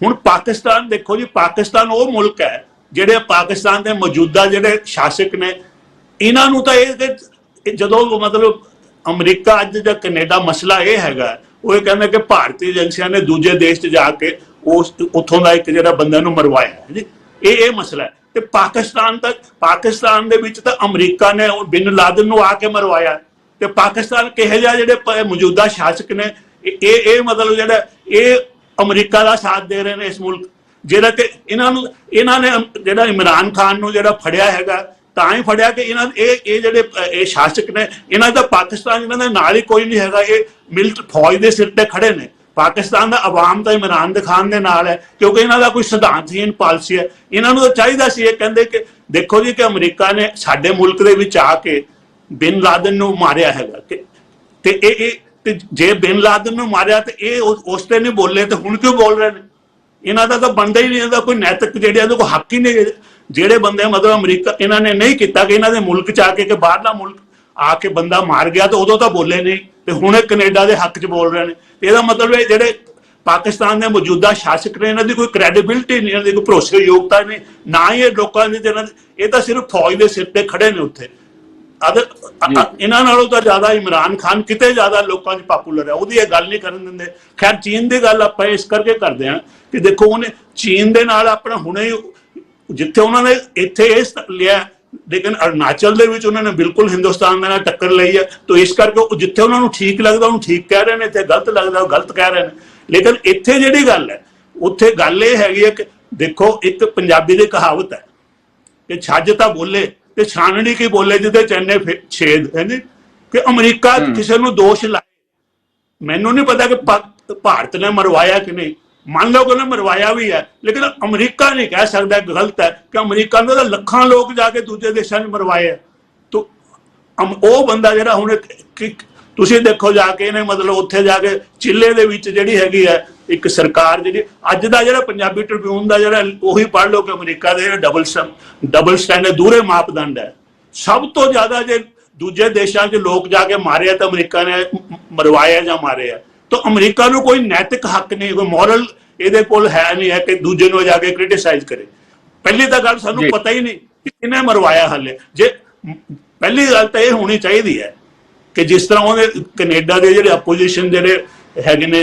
ਹੁਣ ਪਾਕਿਸਤਾਨ ਦੇਖੋ ਜੀ, ਪਾਕਿਸਤਾਨ ਉਹ ਮੁਲਕ ਹੈ ਜਿਹੜੇ ਪਾਕਿਸਤਾਨ ਦੇ ਮੌਜੂਦਾ ਜਿਹੜੇ ਸ਼ਾਸਕ ਨੇ, ਇਹਨਾਂ ਨੂੰ ਤਾਂ ਇਹ ਜਦੋਂ ਮਤਲਬ ਅਮਰੀਕਾ ਅੱਜ ਦਾ ਕੈਨੇਡਾ ਮਸਲਾ ਇਹ ਹੈਗਾ, ਉਹ ਇਹ ਕਹਿੰਦਾ ਕਿ ਭਾਰਤੀ ਏਜੰਸੀਆਂ ਨੇ ਦੂਜੇ ਦੇਸ਼ 'ਚ ਜਾ ਕੇ ਉਸ ਉੱਥੋਂ ਦਾ ਇੱਕ ਜਿਹੜਾ ਬੰਦੇ ਨੂੰ ਮਰਵਾਇਆ ਜੀ, ਇਹ ਮਸਲਾ ਹੈ। ਤੇ ਪਾਕਿਸਤਾਨ ਦੇ ਵਿੱਚ ਤਾਂ ਅਮਰੀਕਾ ਨੇ ਬਿਨ ਲਾਦਨ ਨੂੰ ਆ ਕੇ ਮਰਵਾਇਆ, ਤੇ ਪਾਕਿਸਤਾਨ ਕਿਹੋ ਜਿਹਾ ਜਿਹੜੇ ਮੌਜੂਦਾ ਸ਼ਾਸਕ ਨੇ, ਇਹ ਮਤਲਬ ਜਿਹੜਾ ਇਹ ਅਮਰੀਕਾ ਦਾ ਸਾਥ ਦੇ ਰਹੇ ਨੇ ਇਸ ਮੁਲਕ, ਜਿਹੜਾ ਕਿ ਇਹਨਾਂ ਨੇ ਜਿਹੜਾ ਇਮਰਾਨ ਖਾਨ ਨੂੰ ਜਿਹੜਾ ਫੜਿਆ ਹੈਗਾ, ਤਾਂ ਹੀ ਫੜਿਆ ਕਿ ਇਹ ਜਿਹੜੇ ਇਹ ਸ਼ਾਸਕ ਨੇ, ਇਹਨਾਂ ਦਾ ਪਾਕਿਸਤਾਨ ਇਹਨਾਂ ਦੇ ਨਾਲ ਹੀ ਕੋਈ ਨਹੀਂ ਹੈਗਾ, ਇਹ ਮਿਲਟ ਫੌਜ ਦੇ ਸਿਰ ਤੇ ਖੜੇ ਨੇ। ਪਾਕਿਸਤਾਨ ਦਾ ਆਵਾਮ ਤਾਂ ਇਮਰਾਨ ਖਾਨ ਦੇ ਨਾਲ ਹੈ, ਕਿਉਂਕਿ ਇਹਨਾਂ ਦਾ ਕੋਈ ਸਿਧਾਂਤਹੀਨ ਪਾਲਿਸੀ ਹੈ। ਇਹਨਾਂ ਨੂੰ ਤਾਂ ਚਾਹੀਦਾ ਸੀ, ਇਹ ਕਹਿੰਦੇ ਕਿ ਦੇਖੋ ਜੀ ਕਿ ਅਮਰੀਕਾ ਨੇ ਸਾਡੇ ਮੁਲਕ ਦੇ ਵਿੱਚ ਆ ਕੇ ਬਿਨ ਲਾਦਨ ਨੂੰ ਮਾਰਿਆ ਹੈਗਾ, ਤੇ ਜੇ ਬਿਨ ਲਾਦਨ ਨੂੰ ਮਾਰਿਆ ਤੇ ਇਹ ਉਸ ਤੇ ਨਹੀਂ ਬੋਲੇ, ਤੇ ਹੁਣ ਕਿਉਂ ਬੋਲ ਰਹੇ ਨੇ? ਇਹਨਾਂ ਦਾ ਤਾਂ ਬਣਦਾ ਹੀ ਨਹੀਂ, ਇਹਦਾ ਕੋਈ ਨੈਤਿਕ ਜਿਹੜੇ ਇਹਦੇ ਕੋਲ ਹੱਕ ਹੀ ਨਹੀਂ। ਜਿਹੜੇ ਬੰਦੇ ਮਤਲਬ ਅਮਰੀਕਾ ਇਹਨਾਂ ਨੇ ਨਹੀਂ ਕੀਤਾ ਕਿ ਇਹਨਾਂ ਦੇ ਮੁਲਕ 'ਚ ਆ ਕੇ ਕਿ ਬਾਹਰਲਾ ਮੁਲਕ ਆ ਕੇ ਬੰਦਾ ਮਾਰ ਗਿਆ, ਤੇ ਉਦੋਂ ਤਾਂ ਬੋਲੇ ਨਹੀਂ, ਤੇ ਹੁਣ ਇਹ ਕੈਨੇਡਾ ਦੇ ਹੱਕ 'ਚ ਬੋਲ ਰਹੇ ਨੇ। ਇਹਦਾ ਮਤਲਬ ਇਹ ਜਿਹੜੇ ਪਾਕਿਸਤਾਨ ਦੇ ਮੌਜੂਦਾ ਸ਼ਾਸਕ ਨੇ, ਇਹਨਾਂ ਦੀ ਕੋਈ ਕ੍ਰੈਡੀਬਿਲਿਟੀ ਨਹੀਂ, ਇਹਨਾਂ ਦੀ ਕੋਈ ਭਰੋਸੇਯੋਗਤਾ ਨਹੀਂ, ਨਾ ਹੀ ਇਹ ਲੋਕਾਂ ਦੀ, ਇਹ ਤਾਂ ਸਿਰਫ ਫੌਜ ਦੇ ਸਿਰ ਤੇ ਖੜੇ ਨੇ ਉੱਥੇ। ਇਹਨਾਂ ਨਾਲੋਂ ਤਾਂ ਜ਼ਿਆਦਾ ਇਮਰਾਨ ਖਾਨ ਕਿਤੇ ਜ਼ਿਆਦਾ ਲੋਕਾਂ 'ਚ ਪਾਪੂਲਰ ਹੈ, ਉਹਦੀ ਇਹ ਗੱਲ ਨਹੀਂ ਕਰਨ ਦਿੰਦੇ। ਖੈਰ ਚੀਨ ਦੀ ਗੱਲ ਆਪਾਂ ਇਸ ਕਰਕੇ ਕਰਦੇ ਹਾਂ ਕਿ ਦੇਖੋ ਉਹਨੇ ਚੀਨ ਦੇ ਨਾਲ ਆਪਣਾ ਹੁਣੇ ਜਿੱਥੇ ਉਹਨਾਂ ਨੇ ਇੱਥੇ ਇਹ ਲਿਆ, ਲੇਕਿਨ ਅਰੁਣਾਚਲ ਦੇ ਵਿੱਚ ਉਹਨਾਂ ਨੇ ਬਿਲਕੁਲ ਹਿੰਦੁਸਤਾਨ ਦੇ ਨਾਲ ਟੱਕਰ ਲਈ ਹੈ। ਤਾਂ ਇਸ ਕਰਕੇ ਜਿੱਥੇ ਉਹਨਾਂ ਨੂੰ ਠੀਕ ਲੱਗਦਾ ਉਹਨੂੰ ਠੀਕ ਕਹਿ ਰਹੇ ਨੇ, ਇੱਥੇ ਗਲਤ ਲੱਗਦਾ ਉਹ ਗਲਤ ਕਹਿ ਰਹੇ ਨੇ। ਲੇਕਿਨ ਇੱਥੇ ਜਿਹੜੀ ਗੱਲ ਹੈ, ਉੱਥੇ ਗੱਲ ਇਹ ਹੈਗੀ ਹੈ ਕਿ ਦੇਖੋ ਇੱਕ ਪੰਜਾਬੀ ਦੀ ਕਹਾਵਤ ਹੈ ਕਿ ਛੱਜ ਤਾਂ ਬੋਲੇ ਤੇ ਛਾਨਣੀ ਕੀ ਬੋਲੇ ਜਿਹਦੇ ਚੰਨੇ ਛੇਦ ਹੈ ਨੀ ਕਿ ਅਮਰੀਕਾ ਕਿਸੇ ਨੂੰ ਦੋਸ਼ ਲਾਏ। ਮੈਨੂੰ ਨਹੀਂ ਪਤਾ ਕਿ ਭਾਰਤ ਨੇ ਮਰਵਾਇਆ ਕਿ ਨਹੀਂ, ਮੰਨ ਲਓ ਕਿ ਉਹਨੇ ਮਰਵਾਇਆ ਵੀ ਹੈ, ਲੇਕਿਨ ਅਮਰੀਕਾ ਨਹੀਂ ਕਹਿ ਸਕਦਾ ਗਲਤ ਹੈ ਕਿ ਅਮਰੀਕਾ ਨੇ ਤਾਂ ਲੱਖਾਂ ਲੋਕ ਜਾ ਕੇ ਦੂਜੇ ਦੇਸ਼ਾਂ 'ਚ ਮਰਵਾਏ। ਤੋ ਉਹ ਬੰਦਾ ਜਿਹੜਾ ਹੁਣ ਤੁਸੀਂ ਦੇਖੋ ਜਾ ਕੇ ਇਹਨੇ ਮਤਲਬ ਉੱਥੇ ਜਾ ਕੇ ਚਿੱਲੇ ਦੇ ਵਿੱਚ ਜਿਹੜੀ ਹੈਗੀ ਹੈ ਇੱਕ ਸਰਕਾਰ ਜਿਹੜੀ ਅੱਜ ਦਾ ਜਿਹੜਾ ਪੰਜਾਬੀ ਟ੍ਰਿਬਿਊਨ ਦਾ ਜਿਹੜਾ ਉਹੀ ਪੜ੍ਹ ਲਓ ਕਿ ਅਮਰੀਕਾ ਦੇ ਡਬਲ ਸਟੈਂਡਰਡ ਦੂਰੇ ਮਾਪਦੰਡ ਹੈ। ਸਭ ਤੋਂ ਜ਼ਿਆਦਾ ਜੇ ਦੂਜੇ ਦੇਸ਼ਾਂ 'ਚ ਲੋਕ ਜਾ ਕੇ ਮਾਰਿਆ ਤਾਂ ਅਮਰੀਕਾ ਨੇ ਮਰਵਾਇਆ ਜਾਂ ਮਾਰਿਆ। ਤਾਂ ਅਮਰੀਕਾ ਨੂੰ ਕੋਈ ਨੈਤਿਕ ਹੱਕ ਨਹੀਂ, ਕੋਈ ਮੋਰਲ ਇਹਦੇ ਕੋਲ ਹੈ ਨਹੀਂ ਹੈ ਕਿ ਦੂਜੇ ਨੂੰ ਜਾ ਕੇ ਕ੍ਰਿਟਿਸਾਈਜ਼ ਕਰੇ। ਪਹਿਲੀ ਤਾਂ ਗੱਲ ਸਾਨੂੰ ਪਤਾ ਹੀ ਨਹੀਂ ਕਿ ਕਿਹਨੇ ਮਰਵਾਇਆ। ਹਾਲੇ ਜੇ ਪਹਿਲੀ ਗੱਲ ਤਾਂ ਇਹ ਹੋਣੀ ਚਾਹੀਦੀ ਹੈ ਕਿ ਜਿਸ ਤਰ੍ਹਾਂ ਉਹਦੇ ਕੈਨੇਡਾ ਦੇ ਜਿਹੜੇ ਆਪੋਜੀਸ਼ਨ ਜਿਹੜੇ ਹੈਗੇ ਨੇ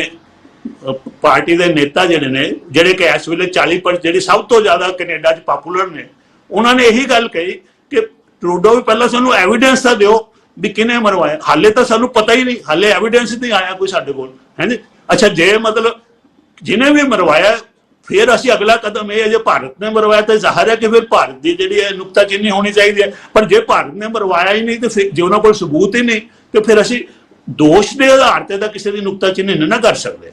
ਪਾਰਟੀ ਦੇ ਨੇਤਾ ਜਿਹੜੇ ਨੇ ਜਿਹੜੇ ਕਿ ਇਸ ਵੇਲੇ 40% ਜਿਹੜੀ ਸਭ ਤੋਂ ਜ਼ਿਆਦਾ ਕੈਨੇਡਾ 'ਚ ਪਾਪੂਲਰ ਨੇ, ਉਹਨਾਂ ਨੇ ਇਹੀ ਗੱਲ ਕਹੀ ਕਿ ਟਰੂਡੋ ਵੀ ਪਹਿਲਾਂ ਸਾਨੂੰ ਐਵੀਡੈਂਸ ਤਾਂ ਦਿਓ ਵੀ ਕਿਹਨੇ ਮਰਵਾਇਆ। ਹਾਲੇ ਤਾਂ ਸਾਨੂੰ ਪਤਾ ਹੀ ਨਹੀਂ, ਹਾਲੇ ਐਵੀਡੈਂਸ ਨਹੀਂ ਆਇਆ ਕੋਈ ਸਾਡੇ ਕੋਲ, ਹੈ ਜੀ। ਅੱਛਾ ਜੇ ਮਤਲਬ ਜਿਹਨੇ ਵੀ ਮਰਵਾਇਆ ਫਿਰ ਅਸੀਂ ਅਗਲਾ ਕਦਮ ਇਹ ਹੈ ਜੇ ਭਾਰਤ ਨੇ ਮਰਵਾਇਆ ਤਾਂ ਜ਼ਾਹਰ ਹੈ ਕਿ ਫਿਰ ਭਾਰਤ ਦੀ ਜਿਹੜੀ ਹੈ ਨੁਕਤਾਚੀਨੀ ਹੋਣੀ ਚਾਹੀਦੀ ਹੈ। ਪਰ ਜੇ ਭਾਰਤ ਨੇ ਮਰਵਾਇਆ ਹੀ ਨਹੀਂ ਤੇ ਫਿਰ ਜੇ ਉਹਨਾਂ ਕੋਲ ਸਬੂਤ ਹੀ ਨਹੀਂ ਤੇ ਫਿਰ ਅਸੀਂ ਦੋਸ਼ ਦੇ ਆਧਾਰ ਤੇ ਤਾਂ ਕਿਸੇ ਦੀ ਨੁਕਤਾਚੀਨੀ ਨਹੀਂ ਨਾ ਕਰ ਸਕਦੇ।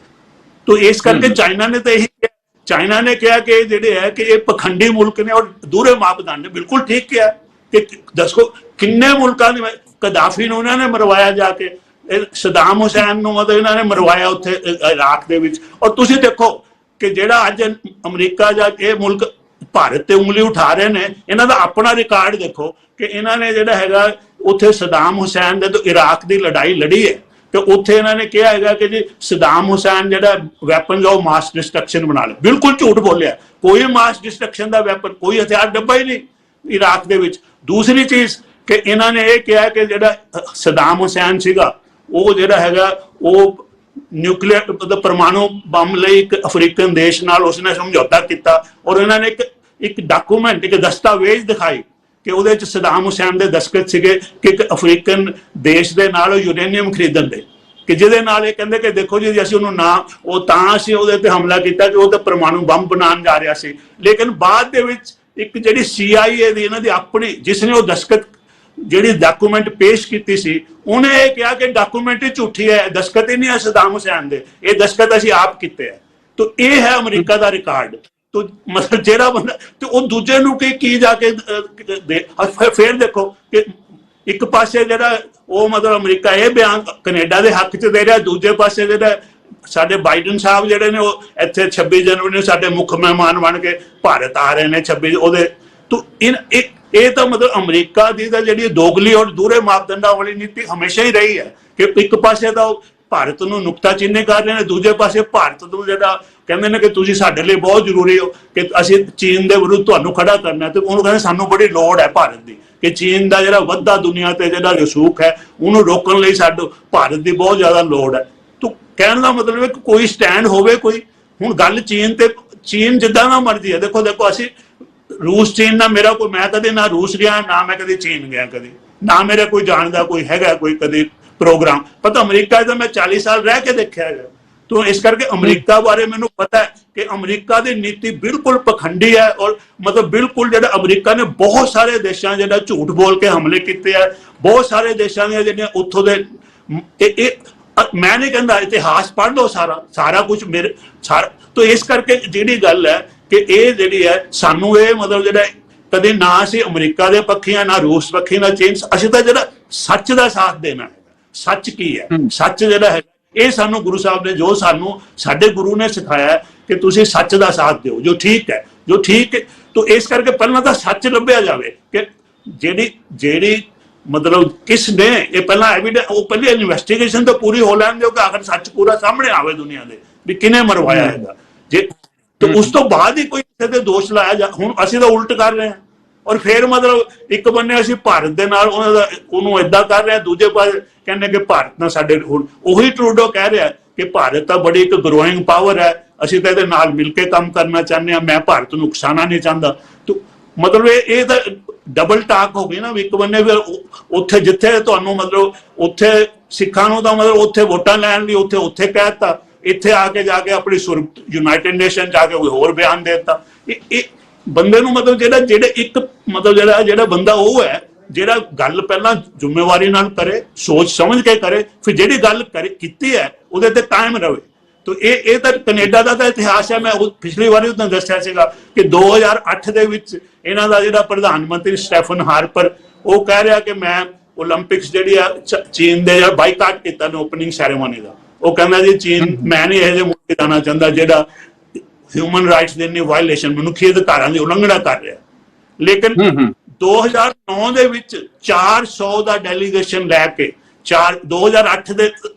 ਤੋ ਇਸ ਕਰਕੇ ਚਾਈਨਾ ਨੇ ਤਾਂ ਇਹੀ ਕਿਹਾ, ਚਾਈਨਾ ਨੇ ਕਿਹਾ ਕਿ ਜਿਹੜੇ ਹੈ ਕਿ ਇਹ ਪਖੰਡੀ ਮੁਲਕ ਨੇ ਔਰ ਦੂਰੇ ਮਾਪਦੰਡ ਨੇ। ਬਿਲਕੁਲ ਠੀਕ ਕਿਹਾ ਕਿ ਦੱਸੋ ਕਿੰਨੇ ਮੁਲਕਾਂ ਨੇ, ਕਦਾਫੀ ਨੂੰ ਉਹਨਾਂ ਨੇ ਮਰਵਾਇਆ ਜਾ ਕੇ, ਸਦਾਮ ਹੁਸੈਨ ਨੂੰ ਮਤਲਬ ਇਹਨਾਂ ਨੇ ਮਰਵਾਇਆ ਉੱਥੇ ਇਰਾਕ ਦੇ ਵਿੱਚ। ਔਰ ਤੁਸੀਂ ਦੇਖੋ ਕਿ ਜਿਹੜਾ ਅੱਜ ਅਮਰੀਕਾ ਜਾਂ ਇਹ ਮੁਲਕ ਭਾਰਤ ਤੇ ਉਂਗਲੀ ਉਠਾ ਰਹੇ ਨੇ, ਇਹਨਾਂ ਦਾ ਆਪਣਾ ਰਿਕਾਰਡ ਦੇਖੋ ਕਿ ਇਹਨਾਂ ਨੇ ਜਿਹੜਾ ਹੈਗਾ ਉੱਥੇ ਸਦਾਮ ਹੁਸੈਨ ਦੇ ਤੋਂ ਇਰਾਕ ਦੀ ਲੜਾਈ ਲੜੀ ਹੈ ਤੇ ਉੱਥੇ ਇਹਨਾਂ ਨੇ ਕਿਹਾ ਹੈਗਾ ਕਿ ਜੀ ਸਦਾਮ ਹੁਸੈਨ ਜਿਹੜਾ ਵੈਪਨਸ ਆਫ ਮਾਸ ਡਿਸਟਰਕਸ਼ਨ ਬਣਾ ਲਿਆ। ਬਿਲਕੁਲ ਝੂਠ ਬੋਲਿਆ, ਕੋਈ ਮਾਸ ਡਿਸਟਰਕਸ਼ਨ ਦਾ ਵੈਪਨ, ਕੋਈ ਹਥਿਆਰ ਡੱਬਾ ਹੀ ਨਹੀਂ ਇਰਾਕ ਦੇ ਵਿੱਚ। ਦੂਸਰੀ ਚੀਜ਼ ਕਿ ਇਹਨਾਂ ਨੇ ਇਹ ਕਿਹਾ ਕਿ ਜਿਹੜਾ ਸਦਾਮ ਹੁਸੈਨ ਸੀਗਾ ਉਹ ਜਿਹੜਾ ਹੈਗਾ ਉਹ ਨਿਊਕਲੀਅਰ ਮਤਲਬ ਪਰਮਾਣੂ ਬੰਬ ਲਈ ਇੱਕ ਅਫਰੀਕਨ ਦੇਸ਼ ਨਾਲ ਉਸਨੇ ਸਮਝੌਤਾ ਕੀਤਾ ਔਰ ਇਹਨਾਂ ਨੇ ਇੱਕ ਡਾਕੂਮੈਂਟ, ਇੱਕ ਦਸਤਾਵੇਜ਼ ਦਿਖਾਈ ਕਿ ਉਹਦੇ ਚ ਸਦਾਮ ਹੁਸੈਨ ਦੇ ਦਸਤਖਤ ਸੀਗੇ ਕਿ ਇੱਕ ਅਫਰੀਕਨ ਦੇਸ਼ ਦੇ ਨਾਲ ਯੂਰੇਨੀਅਮ ਖਰੀਦਣ ਦੇ, ਕਿ ਜਿਹਦੇ ਨਾਲ ਇਹ ਕਹਿੰਦੇ ਕਿ ਦੇਖੋ ਜੀ ਅਸੀਂ ਉਹਨੂੰ ਨਾ ਉਹ ਤਾਂ ਅਸੀਂ ਉਹਦੇ ਤੇ ਹਮਲਾ ਕੀਤਾ ਕਿ ਉਹ ਤਾਂ ਪਰਮਾਣੂ ਬੰਬ ਬਣਾਉਣ ਜਾ ਰਿਹਾ ਸੀ। ਲੇਕਿਨ ਬਾਅਦ ਦੇ ਵਿੱਚ ਇੱਕ ਜਿਹੜੀ CIA ਦੀ ਇਹਨਾਂ ਦੀ ਆਪਣੀ ਜਿਸਨੇ ਉਹ ਦਸਤਖਤ ਜਿਹੜੀ ਡਾਕੂਮੈਂਟ ਪੇਸ਼ ਕੀਤੀ ਸੀ ਉਹਨੇ ਇਹ ਕਿਹਾ ਕਿ ਡਾਕੂਮੈਂਟ ਹੀ ਝੂਠੀ ਹੈ, ਦਸਤਖਤ ਹੀ ਨਹੀਂ ਹੈ ਸਦਾਮ ਹੁਸੈਨ ਦੇ, ਇਹ ਦਸਤਖਤ ਅਸੀਂ ਆਪ ਕੀਤੇ ਹੈ। ਤਾਂ ਇਹ ਹੈ ਅਮਰੀਕਾ ਦਾ ਰਿਕਾਰਡ। ਤੋ ਮਤਲਬ ਜਿਹੜਾ ਬੰਦਾ ਤੇ ਉਹ ਦੂਜੇ ਨੂੰ ਕੀ ਜਾ ਕੇ ਫਿਰ ਦੇਖੋ ਕਿ ਇੱਕ ਪਾਸੇ ਜਿਹੜਾ ਉਹ ਮਤਲਬ ਅਮਰੀਕਾ ਇਹ ਬਿਆਨ ਕੈਨੇਡਾ ਦੇ ਹੱਕ 'ਚ ਦੇ ਰਿਹਾ, ਦੂਜੇ ਪਾਸੇ ਜਿਹੜਾ ਸਾਡੇ ਬਾਈਡਨ ਸਾਹਿਬ ਜਿਹੜੇ ਨੇ ਉਹ ਇੱਥੇ 26 ਜਨਵਰੀ ਨੂੰ ਸਾਡੇ ਮੁੱਖ ਮਹਿਮਾਨ ਬਣ ਕੇ ਭਾਰਤ ਆ ਰਹੇ ਨੇ 26 ਉਹਦੇ। ਤੋ ਇਹ ਤਾਂ ਮਤਲਬ ਅਮਰੀਕਾ ਦੀ ਤਾਂ ਜਿਹੜੀ ਦੋਗਲੀ ਔਰ ਦੂਰੇ ਮਾਪਦੰਡਾਂ ਵਾਲੀ ਨੀਤੀ ਹਮੇਸ਼ਾ ਹੀ ਰਹੀ ਹੈ ਕਿ ਇੱਕ ਪਾਸੇ ਤਾਂ ਭਾਰਤ ਨੂੰ ਨੁਕਤਾਚੀਨੀ ਕਰ ਰਹੇ ਨੇ, ਦੂਜੇ ਪਾਸੇ ਭਾਰਤ ਨੂੰ ਜਿਹੜਾ ਕਹਿੰਦੇ ਨੇ ਕਿ ਤੁਸੀਂ ਸਾਡੇ ਲਈ ਬਹੁਤ ਜ਼ਰੂਰੀ ਹੋ ਕਿ ਅਸੀਂ ਚੀਨ ਦੇ ਵਿਰੁੱਧ ਤੁਹਾਨੂੰ ਖੜਾ ਕਰਨਾ, ਤੇ ਉਹਨੂੰ ਕਹਿੰਦੇ ਸਾਨੂੰ ਬੜੀ ਲੋੜ ਹੈ ਭਾਰਤ ਦੀ ਕਿ ਚੀਨ ਦਾ ਜਿਹੜਾ ਵੱਧਦਾ ਦੁਨੀਆ ਤੇ ਜਿਹੜਾ ਰਸੂਖ ਹੈ ਉਹਨੂੰ ਰੋਕਣ ਲਈ ਸਾਨੂੰ ਭਾਰਤ ਦੀ ਬਹੁਤ ਜ਼ਿਆਦਾ ਲੋੜ ਹੈ। ਤੋ ਕਹਿਣ ਦਾ ਮਤਲਬ ਹੈ ਕਿ ਕੋਈ ਸਟੈਂਡ ਹੋਵੇ ਕੋਈ। ਹੁਣ ਗੱਲ ਚੀਨ ਤੇ, ਚੀਨ ਜਿੱਦਾਂ ਦਾ ਮਰਜ਼ੀ ਹੈ, ਦੇਖੋ ਅਸੀਂ ਰੂਸ ਚੀਨ ਨਾਲ ਮੇਰਾ ਕੋਈ, ਮੈਂ ਕਦੇ ਨਾ ਰੂਸ ਗਿਆ ਨਾ ਮੈਂ ਕਦੇ ਚੀਨ ਗਿਆ, ਕਦੇ ਨਾ ਮੇਰੇ ਕੋਈ ਜਾਣਦਾ ਕੋਈ ਹੈਗਾ ਕੋਈ ਕਦੇ ਪ੍ਰੋਗਰਾਮ। ਪਤਾ ਅਮਰੀਕਾ ਦਾ ਮੈਂ 40 ਸਾਲ ਰਹਿ ਕੇ ਦੇਖਿਆ ਹੈ। ਤੋ ਇਸ ਕਰਕੇ ਅਮਰੀਕਾ ਬਾਰੇ ਮੈਨੂੰ ਪਤਾ ਹੈ ਕਿ ਅਮਰੀਕਾ ਦੀ ਨੀਤੀ ਬਿਲਕੁਲ ਪਖੰਡੀ ਹੈ ਔਰ ਮਤਲਬ ਬਿਲਕੁਲ ਜਿਹੜਾ ਅਮਰੀਕਾ ਨੇ ਬਹੁਤ ਸਾਰੇ ਦੇਸ਼ਾਂ ਜਿਹੜਾ ਝੂਠ ਬੋਲ ਕੇ ਹਮਲੇ ਕੀਤੇ ਹੈ, ਬਹੁਤ ਸਾਰੇ ਦੇਸ਼ਾਂ ਦੀਆਂ ਜਿਹੜੀਆਂ ਉੱਥੋਂ ਦੇ ਮੈਂ ਨਹੀਂ ਕਹਿੰਦਾ ਇਤਿਹਾਸ ਪੜ੍ਹ ਲਓ ਸਾਰਾ ਕੁਝ ਮੇਰੇ ਸਾਰਾ। ਤੋ ਇਸ ਕਰਕੇ ਜਿਹੜੀ ਗੱਲ ਹੈ ਕਿ ਇਹ ਜਿਹੜੀ ਹੈ ਸਾਨੂੰ ਇਹ ਮਤਲਬ ਜਿਹੜਾ ਕਦੇ ਨਾ ਅਸੀਂ ਅਮਰੀਕਾ ਦੇ ਪੱਖੀ ਆ ਨਾ ਰੂਸ ਪੱਖੀ ਨਾ ਚੀਨ, ਅਸੀਂ ਤਾਂ ਜਿਹੜਾ ਸੱਚ ਦਾ ਸਾਥ ਦੇਣਾ ਹੈ। ਸੱਚ ਕੀ ਹੈ? ਸੱਚ ਜਿਹੜਾ ਹੈ ਇਹ ਸਾਨੂੰ ਗੁਰੂ ਸਾਹਿਬ ਨੇ ਜੋ ਸਾਨੂੰ ਸਾਡੇ ਗੁਰੂ ਨੇ ਸਿਖਾਇਆ ਕਿ ਤੁਸੀਂ ਸੱਚ ਦਾ ਸਾਥ ਦਿਓ ਜੋ ਠੀਕ ਹੈ, ਜੋ ਠੀਕ ਹੈ। ਤੋ ਇਸ ਕਰਕੇ ਪਹਿਲਾਂ ਤਾਂ ਸੱਚ ਲੱਭਿਆ ਜਾਵੇ ਕਿ ਜਿਹੜੀ ਮਤਲਬ ਕਿਸ ਨੇ ਇਹ ਪਹਿਲਾਂ ਐਵੀਡੈਂਸ ਉਹ ਪਹਿਲੇ ਇਨਵੈਸਟੀਗੇਸ਼ਨ ਤਾਂ ਪੂਰੀ ਹੋ ਲੈਣ ਦਿਓ ਕਿ ਆਖਰ ਸੱਚ ਪੂਰਾ ਸਾਹਮਣੇ ਆਵੇ ਦੁਨੀਆ ਦੇ ਵੀ ਕਿਹਨੇ ਮਰਵਾਇਆ ਹੈਗਾ। ਜੇ ਤੇ ਉਸ ਤੋਂ ਬਾਅਦ ਹੀ ਕੋਈ ਕਿਸੇ ਤੇ ਦੋਸ਼ ਲਾਇਆ ਜਾ, ਹੁਣ ਅਸੀਂ ਤਾਂ ਉਲਟ ਕਰ ਰਹੇ ਹਾਂ ਔਰ ਫਿਰ ਮਤਲਬ ਇੱਕ ਬੰਨੇ ਅਸੀਂ ਭਾਰਤ ਦੇ ਨਾਲ ਉਹਨੂੰ ਏਦਾਂ ਕਰ ਰਹੇ ਹਾਂ, ਦੂਜੇ ਪਾਸੇ ਕਹਿੰਦੇ ਕਿ ਭਾਰਤ ਨਾਲ ਸਾਡੇ ਹੁਣ ਉਹੀ ਟਰੂਡੋ ਕਹਿ ਰਿਹਾ ਕਿ ਭਾਰਤ ਤਾਂ ਬੜੀ ਇੱਕ ਗਰੋਇੰਗ ਪਾਵਰ ਹੈ, ਅਸੀਂ ਤਾਂ ਇਹਦੇ ਨਾਲ ਮਿਲ ਕੇ ਕੰਮ ਕਰਨਾ ਚਾਹੁੰਦੇ ਹਾਂ, ਮੈਂ ਭਾਰਤ ਨੂੰ ਨੁਕਸਾਨਾ ਨਹੀਂ ਚਾਹੁੰਦਾ। ਤੋ ਮਤਲਬ ਇਹ ਤਾਂ ਡਬਲ ਟਾਕ ਹੋ ਗਈ ਨਾ। ਇੱਕ ਬੰਨੇ ਫਿਰ ਉੱਥੇ ਜਿੱਥੇ ਤੁਹਾਨੂੰ ਮਤਲਬ ਉੱਥੇ ਸਿੱਖਾਂ ਨੂੰ ਤਾਂ ਮਤਲਬ ਉੱਥੇ ਵੋਟਾਂ ਲੈਣ ਲਈ ਉੱਥੇ ਕਹਿ ਦਿੱਤਾ, ਇੱਥੇ ਆ ਕੇ ਜਾ ਕੇ ਆਪਣੀ ਯੂਨਾਈਟਿਡ ਨੇਸ਼ਨ ਜਾ ਕੇ ਕੋਈ ਹੋਰ ਬਿਆਨ ਦੇ ਦਿੱਤਾ। ਇਹ ਬੰਦੇ ਨੂੰ ਮਤਲਬ ਜਿਹੜੇ ਇੱਕ ਮਤਲਬ ਜਿਹੜਾ ਬੰਦਾ ਉਹ ਹੈ ਜਿਹੜਾ ਗੱਲ ਪਹਿਲਾਂ ਜ਼ਿੰਮੇਵਾਰੀ ਨਾਲ ਕਰੇ, ਸੋਚ ਸਮਝ ਕੇ ਕਰੇ, ਫਿਰ ਜਿਹੜੀ ਗੱਲ ਕੀਤੀ ਹੈ ਉਹਦੇ ਤੇ ਕਾਇਮ ਰਹੇ। ਤੋ ਇਹ ਤਾਂ ਕੈਨੇਡਾ ਦਾ ਤਾਂ ਇਤਿਹਾਸ ਹੈ। ਮੈਂ ਪਿਛਲੀ ਵਾਰੀ ਤੁਹਾਨੂੰ ਦੱਸਿਆ ਸੀਗਾ ਕਿ 2008 ਦੇ ਵਿੱਚ ਇਹਨਾਂ ਦਾ ਜਿਹੜਾ ਪ੍ਰਧਾਨ ਮੰਤਰੀ ਸਟੈਫਨ ਹਾਰਪਰ ਉਹ ਕਹਿ ਰਿਹਾ ਕਿ ਮੈਂ ਓਲੰਪਿਕਸ ਜਿਹੜੀ ਆ ਚੀਨ ਦੇ ਜਾਂ ਬਾਈਕਾਟ ਕੀਤਾ ਨੇ ਓਪਨਿੰਗ ਸੈਰੇਮਨੀ ਦਾ। ਉਹ ਕਹਿੰਦਾ ਜੀ ਚੀਨ ਮੈਂ ਨਹੀਂ ਇਹੋ ਜਿਹੇ ਮੁਲਕ ਜਾਣਾ ਚਾਹੁੰਦਾ ਜਿਹੜਾ ਹਿਊਮਨ ਰਾਈਟਸ ਦੇ ਵਾਇਲੇਸ਼ਨ, ਮਨੁੱਖੀ ਅਧਿਕਾਰਾਂ ਦੀ ਉਲੰਘਣਾ ਕਰ ਰਿਹਾ। ਲੇਕਿਨ 2009 ਦੇ ਵਿੱਚ 400 ਦਾ ਡੈਲੀਗੇਸ਼ਨ ਲੈ ਕੇ 2008 ਦੇ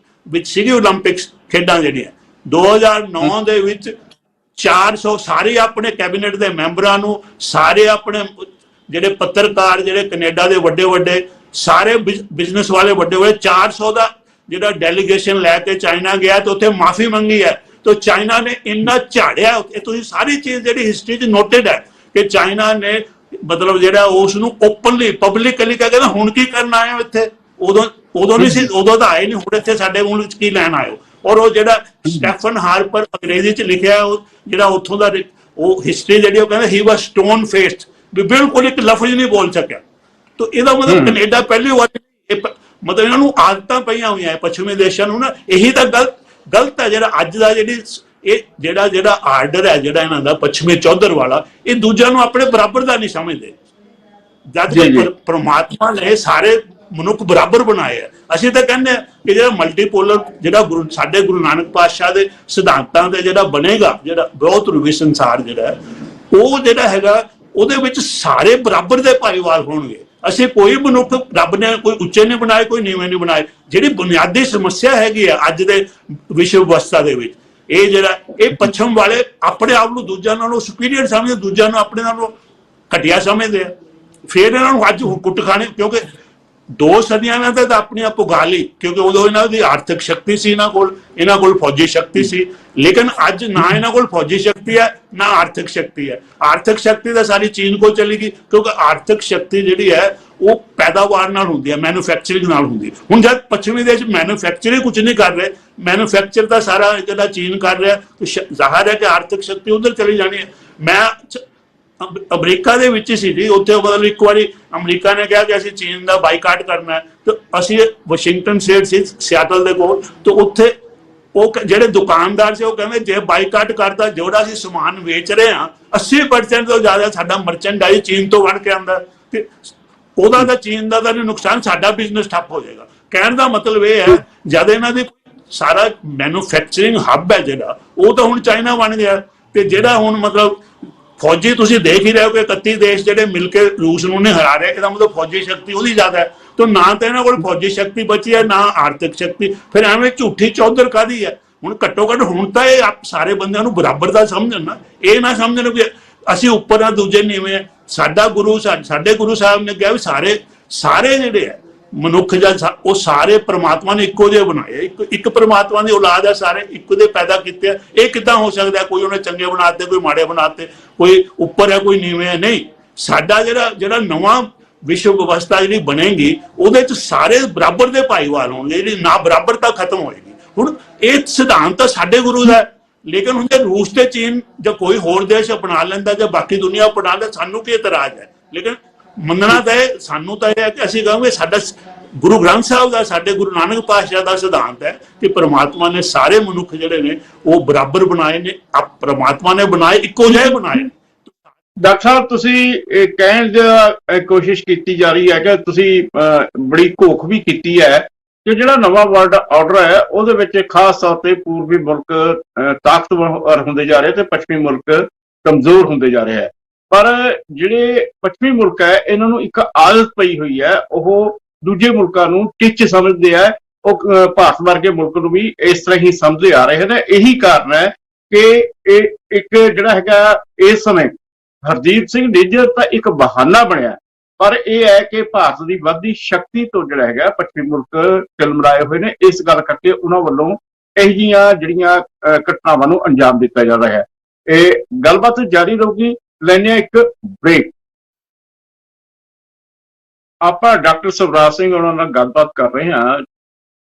ਵਿੱਚ ਸੀਗੀ ਓਲੰਪਿਕਸ ਖੇਡਾਂ ਜਿਹੜੀਆਂ, 2009 ਦੇ ਵਿੱਚ 400 ਸਾਰੇ ਆਪਣੇ ਕੈਬਨਿਟ ਦੇ ਮੈਂਬਰਾਂ ਨੂੰ, ਸਾਰੇ ਆਪਣੇ ਜਿਹੜੇ ਪੱਤਰਕਾਰ ਜਿਹੜੇ ਕੈਨੇਡਾ ਦੇ ਵੱਡੇ ਸਾਰੇ ਬਿਜ਼ਨਸ ਵਾਲੇ ਵੱਡੇ 400 ਦਾ ਜਿਹੜਾ ਡੈਲੀਗੇਸ਼ਨ ਲੈ ਕੇ ਚਾਈਨਾ ਗਿਆ ਤੇ ਉੱਥੇ ਮਾਫੀ ਮੰਗੀ ਹੈ। तो चाइना ने इन्ना झाड़िया, तो सारी चीज जी हिस्टरी च नोटिड है कि चाइना ने मतलब जो उसनू ओपनली पब्लिकली कह कहना हुण की करना आए इत्थे, उदों नहीं सी, उदों तो आए नहीं, हुण इत्थे साडे मुल्क की लैन आए। और वो जो स्टैफन हार्पर अंग्रेजी च लिखिया जो उत्थों का वो हिस्टरी जी कहते ही वाज स्टोन फेस्ड, भी बिल्कुल एक लफ्ज नहीं बोल सकिया। तो इसका मतलब कनेडा पहली बार मतलब इन्होंने आदत पईयां हुई है पश्चिमी देशों ना, यही तो गलत है। जो अज का जी आर्डर है जो इन्हों का पश्चिमी चौधर वाला, ये दूजा अपने बराबर का नहीं समझते, जबकि परमात्मा ने सारे मनुख बराबर बनाए है। असं तो कहने कि जो मल्टीपोलर जो साडे गुरु नानक पातशाह के सिद्धांतों से जो बनेगा, जो बहुत रूपी संसार जोड़ा है वो सारे बराबर के भाईवाल होंगे। ਅਸੀਂ ਕੋਈ ਮਨੁੱਖ ਰੱਬ ਨੇ ਕੋਈ ਉੱਚੇ ਨਹੀਂ ਬਣਾਏ, ਕੋਈ ਨੀਵੇਂ ਨਹੀਂ ਬਣਾਏ। ਜਿਹੜੀ ਬੁਨਿਆਦੀ ਸਮੱਸਿਆ ਹੈਗੀ ਆ ਅੱਜ ਦੇ ਵਿਸ਼ਵ ਵਿਵਸਥਾ ਦੇ ਵਿੱਚ, ਇਹ ਪੱਛਮ ਵਾਲੇ ਆਪਣੇ ਆਪ ਨੂੰ ਦੂਜਿਆਂ ਨਾਲੋਂ ਸੁਪੀਰੀਅਰ ਸਮਝਦੇ, ਦੂਜਿਆਂ ਨੂੰ ਆਪਣੇ ਨਾਲੋਂ ਘਟੀਆ ਸਮਝਦੇ ਆ। ਫਿਰ ਇਹਨਾਂ ਨੂੰ ਅੱਜ ਕੁੱਟ ਖਾਣੇ, ਕਿਉਂਕਿ 2 ਸਦੀਆਂ ਇਹਨਾਂ ਤੇ ਤਾਂ ਆਪਣੀਆਂ ਪੁਗਾ ਲਈ, ਕਿਉਂਕਿ ਉਦੋਂ ਇਹਨਾਂ ਦੀ ਆਰਥਿਕ ਸ਼ਕਤੀ ਸੀ, ਇਹਨਾਂ ਕੋਲ ਫੌਜੀ ਸ਼ਕਤੀ ਸੀ। लेकिन अज ना इन्हों को फौजी शक्ति है ना आर्थिक शक्ति है। आर्थिक शक्ति तो सारी चीन को चलेगी, क्योंकि आर्थिक शक्ति जी है वो पैदावार नाल हुंदी है, मैन्युफैक्चरिंग नाल हुंदी है। हुण जब पश्चिमी देश मैन्युफैक्चरिंग कुछ नहीं कर रहे, मैन्युफैक्चर का सारा जो चीन कर रहा है, तो जाहिर है कि आर्थिक शक्ति उधर चली जानी है। मैं अमरीका दे विच सी जी, उत्थे मतलब एक बारी अमरीका ने कहा कि असीं चीन का बाईकाट करना है, तो असीं वाशिंगटन स्टेट सी सियाटल दे कोल, तो उत्थे वो ਜਿਹੜੇ दुकानदार से वो कहते जे बाईकाट करता जोड़ा असीं समान वेच रहे हैं 80% तो ज़्यादा साडा मर्चेंडाइज चीन तो बन के आंदा, ते ओहदा तां चीन दा तां नुकसान, साडा बिजनेस ठप हो जाएगा। कहण दा मतलब ये है जद इन्हां दी सारा मैन्युफैक्चरिंग हब है जिहड़ा वो तो हुण चाइना बन गया, ते जिहड़ा हुण मतलब फौजी तुसीं देख ही रहे हो कि 31 देश जिहड़े मिल के रूस नूं नहीं हरा रहे, इसदा मतलब फौजी शक्ति उहदी ज़्यादा है। तो ना तो इन्हों को फौजी शक्ति बची है ना आर्थिक शक्ति, फिर एवं झूठी चौधर कादी है। हुण घट्टो घट हुण तां ये सारे बंदियां नूं बराबर दा समझण ना, ये ना समझण कि असीं उपर आ दूजे नीवें आ। साडा गुरु साडे गुरु साहब ने कहा भी सारे जिहड़े है मनुख जां वो सारे परमात्मा ने इक्को जिहे बनाए, एक परमात्मा की औलाद है, सारे इक्को दे पैदा कीते। ये किदां हो सकदा है कोई उन्हें चंगे बनाते कोई माड़े बनाते, कोई उपर है कोई नीवें है? नहीं, साडा जिहड़ा नवां विश्व व्यवस्था जी बनेगी उहदे च सारे बराबर के भाईवाल होंगे, जी ना बराबरता खत्म होएगी। हुण ये सिद्धांत तो साडे गुरु का है, लेकिन हुण जे रूस ते चीन जो कोई होर देश अपना लैंदा जां बाकी दुनिया अपना ले, सानू की इतराज है? लेकिन मनना तो है सानू तो यह है कि असीं कहांगे साडा गुरु ग्रंथ साहब का, साडे गुरु नानक पातशाह का सिद्धांत है कि परमात्मा ने सारे मनुख जिहड़े ने वो बराबर बनाए ने, परमात्मा ने बनाए इक्को जिहे बनाए। डॉक्टर साहब तुसीं कहण दी कोशिश की जा रही है कि तुसीं बड़ी घोख भी की है कि जिहड़ा नवां वर्ल्ड ऑर्डर है ਉਹਦੇ ਵਿੱਚ खास तौर पर पूर्वी मुल्क ताकतवर होंदे जा रहे ते पश्चिमी मुल्क कमजोर होंदे जा रहे हैं। पर ਜਿਹੜੇ पश्चिमी मुल्क है इन्हों एक आदत पई हुई है, वो दूजे मुल्कों नूं टिच समझते हैं, वो भारत वर्गे मुल्क नूं भी इस तरह ही समझते आ रहे हैं। यही कारण है कि एक जिहड़ा हैगा इस समय हरदीप सिंह निज्जर तो एक बहाना बनया, पर यह है कि भारत की वधदी शक्ति तो जिहड़ा हैगा पश्चिमी मुल्क तिलमराए हुए ने, इस गल करके उन्हां वल्लों इहो जिहियां जिहड़ियां घटनावां नूं अंजाम दिता जा रहा है। ये गलबात जारी रहेगी, लैने एक ब्रेक। आपां डॉक्टर सवराज सिंह उन्हां नाल गलबात कर रहे हैं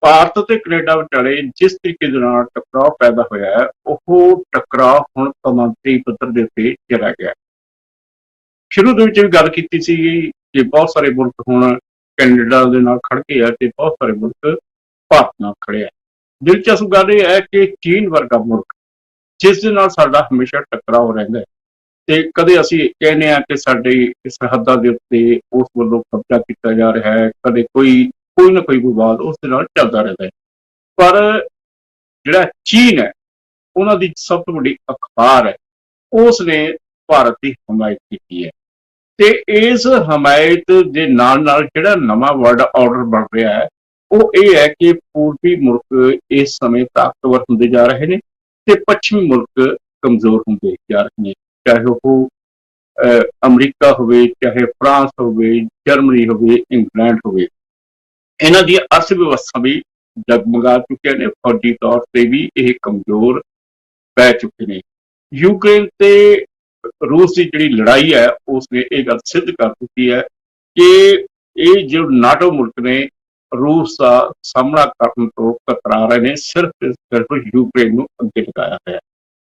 ਭਾਰਤ ਤੇ ਕੈਨੇਡਾ ਵਿਚਾਲੇ ਜਿਸ ਤਰੀਕੇ ਦੇ ਨਾਲ ਟਕਰਾਅ ਪੈਦਾ ਹੋਇਆ ਹੈ, ਉਹ ਟਕਰਾਅ ਹੁਣ ਕੌਮਾਂਤਰੀ ਪੱਧਰ ਦੇ ਉੱਤੇ ਚਲਾ ਗਿਆ। ਸ਼ੁਰੂ ਦੇ ਵਿੱਚ ਵੀ ਗੱਲ ਕੀਤੀ ਸੀ ਕਿ ਬਹੁਤ ਸਾਰੇ ਮੁਲਕ ਹੁਣ ਕੈਨੇਡਾ ਦੇ ਨਾਲ ਖੜ ਗਏ ਆ ਤੇ ਬਹੁਤ ਸਾਰੇ ਮੁਲਕ ਭਾਰਤ ਨਾਲ ਖੜੇ ਆ। ਦਿਲਚਸਪ ਗੱਲ ਇਹ ਹੈ ਕਿ ਚੀਨ ਵਰਗਾ ਮੁਲਕ, ਜਿਸ ਦੇ ਨਾਲ ਸਾਡਾ ਹਮੇਸ਼ਾ ਟਕਰਾਅ ਰਹਿੰਦਾ ਹੈ ਤੇ ਕਦੇ ਅਸੀਂ ਕਹਿੰਦੇ ਆ ਕਿ ਸਾਡੀ ਸਰਹੱਦਾਂ ਦੇ ਉੱਤੇ ਉਸ ਵੱਲੋਂ ਕਬਜ਼ਾ ਕੀਤਾ ਜਾ ਰਿਹਾ ਹੈ, ਕਦੇ ਕੋਈ ਨਾ ਕੋਈ ਵਿਵਾਦ ਉਸ ਦੇ ਨਾਲ ਚੱਲਦਾ ਰਹਿੰਦਾ ਹੈ। ਪਰ ਜਿਹੜਾ ਚੀਨ ਹੈ, ਉਹਨਾਂ ਦੀ ਸਭ ਤੋਂ ਵੱਡੀ ਅਖਬਾਰ ਹੈ, ਉਸ ਨੇ ਭਾਰਤ ਦੀ ਹਮਾਇਤ ਕੀਤੀ ਹੈ ਤੇ ਇਸ ਹਮਾਇਤ ਦੇ ਨਾਲ ਨਾਲ ਜਿਹੜਾ ਨਵਾਂ ਵਰਲਡ ਆਰਡਰ ਬਣ ਰਿਹਾ ਹੈ, ਉਹ ਇਹ ਹੈ ਕਿ ਪੂਰਬੀ ਮੁਲਕ ਇਸ ਸਮੇਂ ਤਾਕਤਵਰ ਹੁੰਦੇ ਜਾ ਰਹੇ ਨੇ ਤੇ ਪੱਛਮੀ ਮੁਲਕ ਕਮਜ਼ੋਰ ਹੁੰਦੇ ਜਾ ਰਹੇ ਨੇ। ਚਾਹੇ ਉਹ ਅਮਰੀਕਾ ਹੋਵੇ, ਚਾਹੇ ਫਰਾਂਸ ਹੋਵੇ, ਜਰਮਨੀ ਹੋਵੇ, ਇੰਗਲੈਂਡ ਹੋਵੇ, ਇਹਨਾਂ ਦੀ ਅਰਥ ਵਿਵਸਥਾ ਵੀ ਜਗਮਗਾ ਚੁੱਕੇ ਨੇ। ਫੌਜੀ ਤੌਰ ਤੇ ਵੀ ਇਹ ਕਮਜ਼ੋਰ ਪੈ ਚੁੱਕੇ ਨੇ। ਯੂਕਰੇਨ ਤੇ ਰੂਸ ਦੀ ਜਿਹੜੀ ਲੜਾਈ ਹੈ, ਉਸਨੇ ਇਹ ਗੱਲ ਸਿੱਧ ਕਰ ਦਿੱਤੀ ਹੈ ਕਿ ਇਹ ਜੋ ਨਾਟੋ ਮੁਲਕ ਨੇ ਰੂਸ ਦਾ ਸਾਹਮਣਾ ਕਰਨ ਤੋਂ ਕਤਰਾ ਰਹੇ ਨੇ, ਸਿਰਫ ਤੇ ਸਿਰਫ ਯੂਕਰੇਨ ਨੂੰ ਅੱਗੇ ਲਗਾਇਆ ਹੋਇਆ।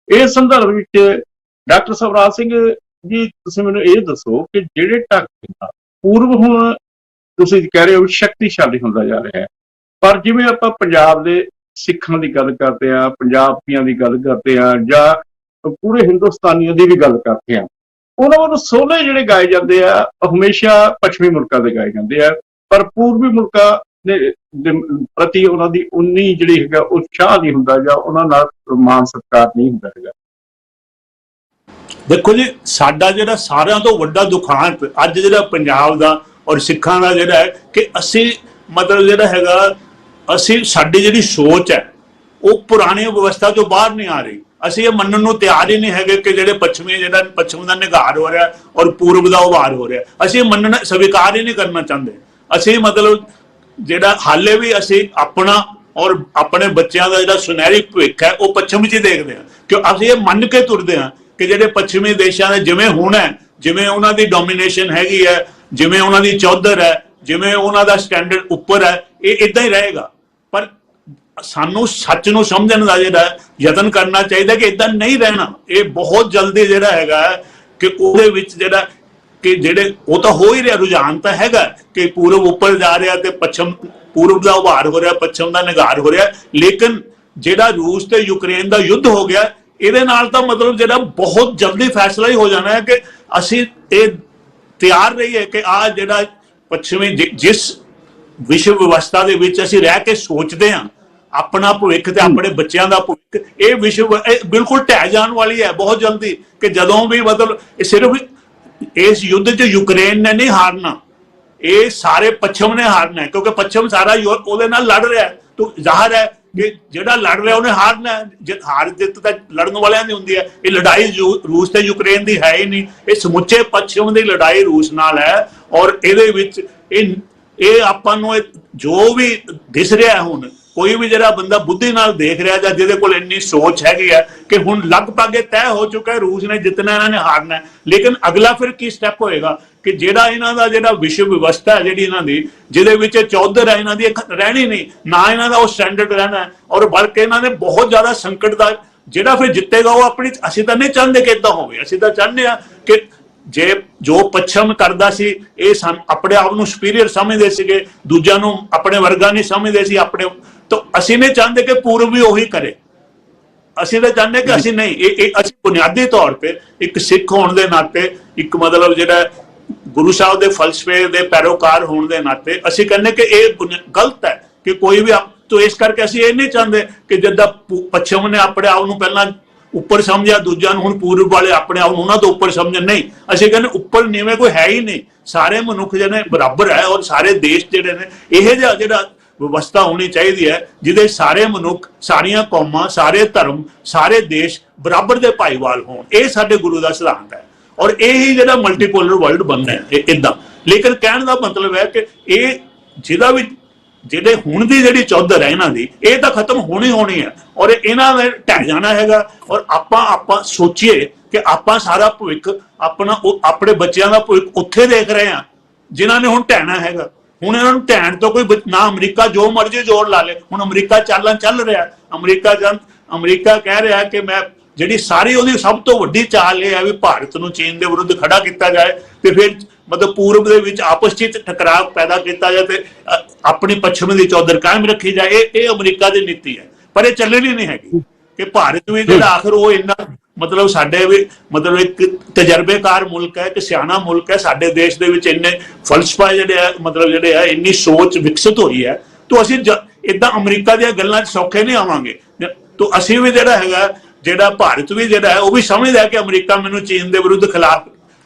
ਇਸ ਸੰਦਰਭ ਵਿੱਚ ਡਾਕਟਰ ਸਵਰਾਜ ਸਿੰਘ ਜੀ, ਤੁਸੀਂ ਮੈਨੂੰ ਇਹ ਦੱਸੋ ਕਿ ਜਿਹੜੇ ਢੰਗ ਨਾਲ ਪੂਰਬ ਹੁਣ ਤੁਸੀਂ ਕਹਿ ਰਹੇ ਹੋ ਸ਼ਕਤੀਸ਼ਾਲੀ ਹੁੰਦਾ ਜਾ ਰਿਹਾ ਹੈ, ਪਰ ਜਿਵੇਂ ਆਪਾਂ ਪੰਜਾਬ ਦੇ ਸਿੱਖਾਂ ਦੀ ਗੱਲ ਕਰਦੇ ਹਾਂ, ਪੰਜਾਬੀਆਂ ਦੀ ਗੱਲ ਕਰਦੇ ਹਾਂ, ਜਾਂ ਪੂਰੇ ਹਿੰਦੁਸਤਾਨੀਆਂ ਦੀ ਵੀ ਗੱਲ ਕਰਦੇ ਹਾਂ, ਉਹਨਾਂ ਵੱਲੋਂ ਸੋਹਲੇ ਜਿਹੜੇ ਗਾਏ ਜਾਂਦੇ ਆ ਹਮੇਸ਼ਾ ਪੱਛਮੀ ਮੁਲਕਾਂ ਦੇ ਗਾਏ ਜਾਂਦੇ ਆ, ਪਰ ਪੂਰਬੀ ਮੁਲਕਾਂ ਦੇ ਪ੍ਰਤੀ ਉਹਨਾਂ ਦੀ ਉਨੀ ਜਿਹੜੀ ਹੈਗਾ ਉਤਸ਼ਾਹ ਨਹੀਂ ਹੁੰਦਾ ਜਾਂ ਉਹਨਾਂ ਨਾਲ ਮਾਨ ਸਤਿਕਾਰ ਨਹੀਂ ਹੁੰਦਾ ਹੈਗਾ। ਦੇਖੋ ਜੀ, ਸਾਡਾ ਜਿਹੜਾ ਸਾਰਿਆਂ ਤੋਂ ਵੱਡਾ ਦੁਖਾਂਤ ਅੱਜ ਜਿਹੜਾ ਪੰਜਾਬ ਦਾ ਔਰ ਸਿੱਖਾਂ ਦਾ ਜਿਹੜਾ ਹੈ ਕਿ ਅਸੀਂ ਮਤਲਬ ਜਿਹੜਾ ਹੈਗਾ, ਅਸੀਂ ਸਾਡੀ ਜਿਹੜੀ ਸੋਚ ਹੈ ਉਹ ਪੁਰਾਣੀ ਵਿਵਸਥਾ ਤੋਂ ਬਾਹਰ ਨਹੀਂ ਆ ਰਹੀ। ਅਸੀਂ ਇਹ ਮੰਨਣ ਨੂੰ ਤਿਆਰ ਹੀ ਨਹੀਂ ਹੈਗੇ ਕਿ ਜਿਹੜੇ ਪੱਛਮ ਦਾ ਨਿਘਾਰ ਹੋ ਰਿਹਾ ਔਰ ਪੂਰਬ ਦਾ ਉਭਾਰ ਹੋ ਰਿਹਾ, ਅਸੀਂ ਇਹ ਮੰਨਣਾ ਸਵੀਕਾਰ ਹੀ ਨਹੀਂ ਕਰਨਾ ਚਾਹੁੰਦੇ। ਅਸੀਂ ਮਤਲਬ ਜਿਹੜਾ ਹਾਲੇ ਵੀ ਅਸੀਂ ਆਪਣਾ ਔਰ ਆਪਣੇ ਬੱਚਿਆਂ ਦਾ ਜਿਹੜਾ ਸੁਨਹਿਰੀ ਭਵਿੱਖ ਹੈ ਉਹ ਪੱਛਮ ਵਿੱਚ ਹੀ ਦੇਖਦੇ ਹਾਂ, ਕਿਉਂ ਅਸੀਂ ਇਹ ਮੰਨ ਕੇ ਤੁਰਦੇ ਹਾਂ ਕਿ ਜਿਹੜੇ ਪੱਛਮੀ ਦੇਸ਼ਾਂ ਦੇ ਜਿਵੇਂ ਹੁਣ ਹੈ, ਜਿਵੇਂ ਉਹਨਾਂ ਦੀ ਡੋਮੀਨੇਸ਼ਨ ਹੈਗੀ ਹੈ, ਜਿਵੇਂ ਉਹਨਾਂ ਦੀ ਚੌਧਰ ਹੈ, ਜਿਵੇਂ ਉਹਨਾਂ ਦਾ ਸਟੈਂਡਰਡ ਉੱਪਰ ਹੈ, ਇਹ ਇਦਾਂ ਹੀ ਰਹੇਗਾ। ਪਰ ਸਾਨੂੰ ਸੱਚ ਨੂੰ ਸਮਝਣ ਦਾ ਜਿਹੜਾ ਯਤਨ ਕਰਨਾ ਚਾਹੀਦਾ ਕਿ ਇਦਾਂ ਨਹੀਂ ਰਹਿਣਾ। ਇਹ ਬਹੁਤ ਜਲਦੀ ਜਿਹੜਾ ਹੈਗਾ ਕਿ ਉਹਦੇ ਵਿੱਚ ਜਿਹੜਾ ਕਿ ਜਿਹੜੇ ਉਹ ਤਾਂ ਹੋ ਹੀ ਰਿਹਾ, ਰੁਝਾਨ ਤਾਂ ਹੈਗਾ ਕਿ ਪੂਰਬ ਉੱਪਰ ਜਾ ਰਿਹਾ ਤੇ ਪੱਛਮ, ਪੂਰਬ ਦਾ ਉਭਾਰ ਹੋ ਰਿਹਾ, ਪੱਛਮ ਦਾ ਨਿਘਾਰ ਹੋ ਰਿਹਾ। ਲੇਕਿਨ ਜਿਹੜਾ ਰੂਸ ਤੇ ਯੂਕਰੇਨ ਦਾ ਯੁੱਧ ਹੋ ਗਿਆ, ਇਹਦੇ ਨਾਲ ਤਾਂ ਮਤਲਬ ਜਿਹੜਾ ਬਹੁਤ ਜਲਦੀ ਫੈਸਲਾ ਹੀ ਹੋ ਜਾਣਾ ਹੈ ਕਿ ਅਸੀਂ ਇਹ ਤਿਆਰ ਰਹੀਏ ਕਿ ਆ ਜਿਹੜਾ ਪੱਛਮੀ ਜਿਸ ਵਿਸ਼ਵ ਵਿਵਸਥਾ ਦੇ ਵਿੱਚ ਅਸੀਂ ਰਹਿ ਕੇ ਸੋਚਦੇ ਹਾਂ ਆਪਣਾ ਭਵਿੱਖ ਤੇ ਆਪਣੇ ਬੱਚਿਆਂ ਦਾ ਭਵਿੱਖ, ਇਹ ਵਿਸ਼ਵ ਬਿਲਕੁਲ ਢਹਿ ਜਾਣ ਵਾਲੀ ਹੈ ਬਹੁਤ ਜਲਦੀ। ਕਿ ਜਦੋਂ ਵੀ ਮਤਲਬ ਸਿਰਫ ਇਸ ਯੁੱਧ 'ਚ ਯੂਕਰੇਨ ਨੇ ਨਹੀਂ ਹਾਰਨਾ, ਇਹ ਸਾਰੇ ਪੱਛਮ ਨੇ ਹਾਰਨਾ ਹੈ, ਕਿਉਂਕਿ ਪੱਛਮ ਸਾਰਾ ਉਹਦੇ ਨਾਲ ਲੜ ਰਿਹਾ ਹੈ। ਤਾਂ ਜ਼ਾਹਰ ਹੈ ਕਿ ਜਿਹੜਾ ਲੜ ਰਿਹਾ ਉਹਨੇ ਹਾਰਨਾ ਹੈ। ਹਾਰ ਜਿੱਤ ਤਾਂ ਲੜਨ ਵਾਲਿਆਂ ਦੀ ਹੁੰਦੀ ਹੈ। ਇਹ ਲੜਾਈ ਰੂਸ ਤੇ ਯੂਕਰੇਨ ਦੀ ਹੈ ਹੀ ਨਹੀਂ, ਇਹ ਸਮੁੱਚੇ ਪੱਛਮ ਦੀ ਲੜਾਈ ਰੂਸ ਨਾਲ ਹੈ। ਔਰ ਇਹਦੇ ਵਿੱਚ ਇਹ ਆਪਾਂ ਨੂੰ ਜੋ ਵੀ ਦਿਸ ਰਿਹਾ ਹੁਣ, ਕੋਈ ਵੀ ਜਿਹੜਾ ਬੰਦਾ ਬੁੱਧੀ ਨਾਲ ਦੇਖ ਰਿਹਾ ਜਾਂ ਜਿਹਦੇ ਕੋਲ ਇੰਨੀ ਸੋਚ ਹੈਗੀ ਹੈ ਕਿ ਹੁਣ ਲਗਭਗ ਇਹ ਤੈਅ ਹੋ ਚੁੱਕਾ ਹੈ ਰੂਸ ਨੇ ਜਿੱਤਣਾ, ਇਹਨਾਂ ਨੇ ਹਾਰਨਾ ਹੈ। ਲੇਕਿਨ ਅਗਲਾ ਫਿਰ ਕੀ ਸਟੈਪ ਹੋਏਗਾ ਕਿ ਜਿਹੜਾ ਇਹਨਾਂ ਦਾ ਜਿਹੜਾ ਵਿਸ਼ਵ ਵਿਵਸਥਾ ਹੈ ਜਿਹੜੀ ਇਹਨਾਂ ਦੀ, ਜਿਹਦੇ ਵਿੱਚ ਚੌਧਰ ਹੈ, ਇਹਨਾਂ ਦੀ ਰਹਿਣੀ ਨਹੀਂ ਨਾ, ਇਹਨਾਂ ਦਾ ਉਹ ਸਟੈਂਡਰਡ ਰਹਿਣਾ। ਔਰ ਬਲਕਿ ਇਹਨਾਂ ਨੇ ਬਹੁਤ ਜ਼ਿਆਦਾ ਸੰਕਟ ਦਾ ਜਿਹੜਾ ਫਿਰ ਜਿੱਤੇਗਾ ਉਹ ਆਪਣੀ, ਅਸੀਂ ਤਾਂ ਨਹੀਂ ਚਾਹੁੰਦੇ ਕਿ ਇਦਾਂ ਹੋਵੇ। ਅਸੀਂ ਤਾਂ ਚਾਹੁੰਦੇ ਹਾਂ ਕਿ ਜੇ ਜੋ ਪੱਛਮ ਕਰਦਾ ਸੀ, ਇਹ ਆਪਣੇ ਆਪ ਨੂੰ ਸੁਪੀਰੀਅਰ ਸਮਝਦੇ ਸੀਗੇ, ਦੂਜਿਆਂ ਨੂੰ ਆਪਣੇ ਵਰਗਾ ਨਹੀਂ ਸਮਝਦੇ ਸੀ ਆਪਣੇ, ਤਾਂ ਅਸੀਂ ਨਹੀਂ ਚਾਹੁੰਦੇ ਕਿ ਪੂਰਬ ਵੀ ਉਹੀ ਕਰੇ। ਅਸੀਂ ਤਾਂ ਚਾਹੁੰਦੇ ਕਿ ਅਸੀਂ ਨਹੀਂ, ਇਹ ਅਸੀਂ ਬੁਨਿਆਦੀ ਤੌਰ ਤੇ ਇੱਕ ਸਿੱਖ ਹੋਣ ਦੇ ਨਾਤੇ, ਇੱਕ ਮਤਲਬ ਜਿਹੜਾ ਗੁਰੂ ਸਾਹਿਬ ਦੇ ਫਲਸਫੇ ਦੇ ਪੈਰੋਕਾਰ ਹੋਣ ਦੇ ਨਾਤੇ ਅਸੀਂ ਕਹਿੰਦੇ ਕਿ ਇਹ ਗਲਤ ਹੈ ਕਿ ਕੋਈ ਵੀ। ਤਾਂ ਇਸ ਕਰਕੇ ਅਸੀਂ ਇਹ ਨਹੀਂ ਚਾਹੁੰਦੇ ਕਿ ਜਿੱਦਾਂ ਪੱਛਮ ਨੇ ਆਪਣੇ ਆਪ ਨੂੰ ਪਹਿਲਾਂ ਉੱਪਰ ਸਮਝਿਆ, ਦੂਜਿਆਂ ਨੂੰ ਹੁਣ ਪੂਰਬ ਵਾਲੇ ਆਪਣੇ ਆਪ ਨੂੰ ਉਹਨਾਂ ਤੋਂ ਉੱਪਰ ਸਮਝਣ। ਨਹੀਂ, ਅਸੀਂ ਕਹਿੰਦੇ ਉੱਪਰ ਨੀਵੇਂ ਕੋਈ ਹੈ ਹੀ ਨਹੀਂ, ਸਾਰੇ ਮਨੁੱਖ ਜਿਹੜੇ ਬਰਾਬਰ ਹੈ। ਔਰ ਸਾਰੇ ਦੇਸ਼ ਜਿਹੜੇ ਨੇ ਇਹ ਜਿਹੜਾ ਵਿਵਸਥਾ ਹੋਣੀ ਚਾਹੀਦੀ ਹੈ ਜਿਹਦੇ ਸਾਰੇ ਮਨੁੱਖ, ਸਾਰੀਆਂ ਕੌਮਾਂ, ਸਾਰੇ ਧਰਮ, ਸਾਰੇ ਦੇਸ਼ ਬਰਾਬਰ ਦੇ ਭਾਈਵਾਲ ਹੋਣ। ਇਹ ਸਾਡੇ ਗੁਰੂ ਦਾ ਸਿਧਾਂਤ ਹੈ ਔਰ ਇਹ ਹੀ ਜਿਹੜਾ ਮਲਟੀਪੋਲਰ ਵਰਲਡ ਬਣਨਾ ਹੈ ਇਦਾਂ। ਲੇਕਿਨ ਕਹਿਣ ਦਾ ਮਤਲਬ ਹੈ ਕਿ ਇਹ ਜਿਹਦਾ ਵੀ ਜਿਹੜੇ ਹੁਣ ਦੀ ਜਿਹੜੀ ਚੌਧਰ ਹੈ ਇਹਨਾਂ ਦੀ, ਇਹ ਤਾਂ ਖਤਮ ਹੋਣੀ ਹੈ ਔਰ ਇਹਨਾਂ ਨੇ ਢਹਿ ਜਾਣਾ ਹੈਗਾ। ਔਰ ਆਪਾਂ ਸੋਚੀਏ ਕਿ ਆਪਾਂ ਸਾਰਾ ਭਵਿੱਖ ਆਪਣਾ, ਆਪਣੇ ਬੱਚਿਆਂ ਦਾ ਭਵਿੱਖ ਉੱਥੇ ਦੇਖ ਰਹੇ ਹਾਂ ਜਿਨ੍ਹਾਂ ਨੇ ਹੁਣ ਢਹਿਣਾ ਹੈਗਾ। ਹੁਣ ਇਹਨਾਂ ਨੂੰ ਢੈਣ ਤੋਂ ਕੋਈ ਨਾ, ਅਮਰੀਕਾ ਜੋ ਮਰਜ਼ੀ ਜ਼ੋਰ ਲਾ ਲੇ, ਹੁਣ ਅਮਰੀਕਾ ਚਾਲਾਂ ਚੱਲ ਰਿਹਾ, ਅਮਰੀਕਾ ਕਹਿ ਰਿਹਾ ਕਿ ਮੈਂ ਜਿਹੜੀ ਸਾਰੀ ਉਹਦੀ ਸਭ ਤੋਂ ਵੱਡੀ ਚਾਲ ਇਹ ਹੈ ਵੀ ਭਾਰਤ ਨੂੰ ਚੀਨ ਦੇ ਵਿਰੁੱਧ ਖੜਾ ਕੀਤਾ ਜਾਏ, ਤੇ ਫਿਰ ਮਤਲਬ ਪੂਰਬ ਦੇ ਵਿੱਚ ਆਪਸ ਵਿੱਚ ਟਕਰਾਅ ਪੈਦਾ ਕੀਤਾ ਜਾਏ ਤੇ ਆਪਣੀ ਪੱਛਮ ਦੀ ਚੌਧਰ ਕਾਇਮ ਰੱਖੀ ਜਾਏ। ਇਹ ਅਮਰੀਕਾ ਦੀ ਨੀਤੀ ਹੈ, ਪਰ ਇਹ ਚੱਲਣੀ ਨਹੀਂ ਹੈਗੀ ਕਿ ਭਾਰਤ ਵੀ ਜਿਹੜਾ ਆਖਰ ਉਹ ਇੰਨਾ ਮਤਲਬ ਸਾਡੇ ਵੀ ਮਤਲਬ ਇੱਕ ਤਜਰਬੇਕਾਰ ਮੁਲਕ ਹੈ, ਇੱਕ ਸਿਆਣਾ ਮੁਲਕ ਹੈ, ਸਾਡੇ ਦੇਸ਼ ਦੇ ਵਿੱਚ ਇੰਨੇ ਫਲਸਫਾ ਜਿਹੜੇ ਆ ਮਤਲਬ ਜਿਹੜੇ ਆ ਇੰਨੀ ਸੋਚ ਵਿਕਸਿਤ ਹੋਈ ਹੈ, ਤਾਂ ਅਸੀਂ ਇਦਾਂ ਅਮਰੀਕਾ ਦੀਆਂ ਗੱਲਾਂ 'ਚ ਸੌਖੇ ਨਹੀਂ ਆਵਾਂਗੇ। ਤਾਂ ਅਸੀਂ ਵੀ ਜਿਹੜਾ ਹੈਗਾ, ਜਿਹੜਾ ਭਾਰਤ ਵੀ ਜਿਹੜਾ ਹੈ ਉਹ ਵੀ ਸਮਝਦਾ ਕਿ ਅਮਰੀਕਾ ਮੈਨੂੰ ਚੀਨ ਦੇ ਵਿਰੁੱਧ ਖਿਲਾਫ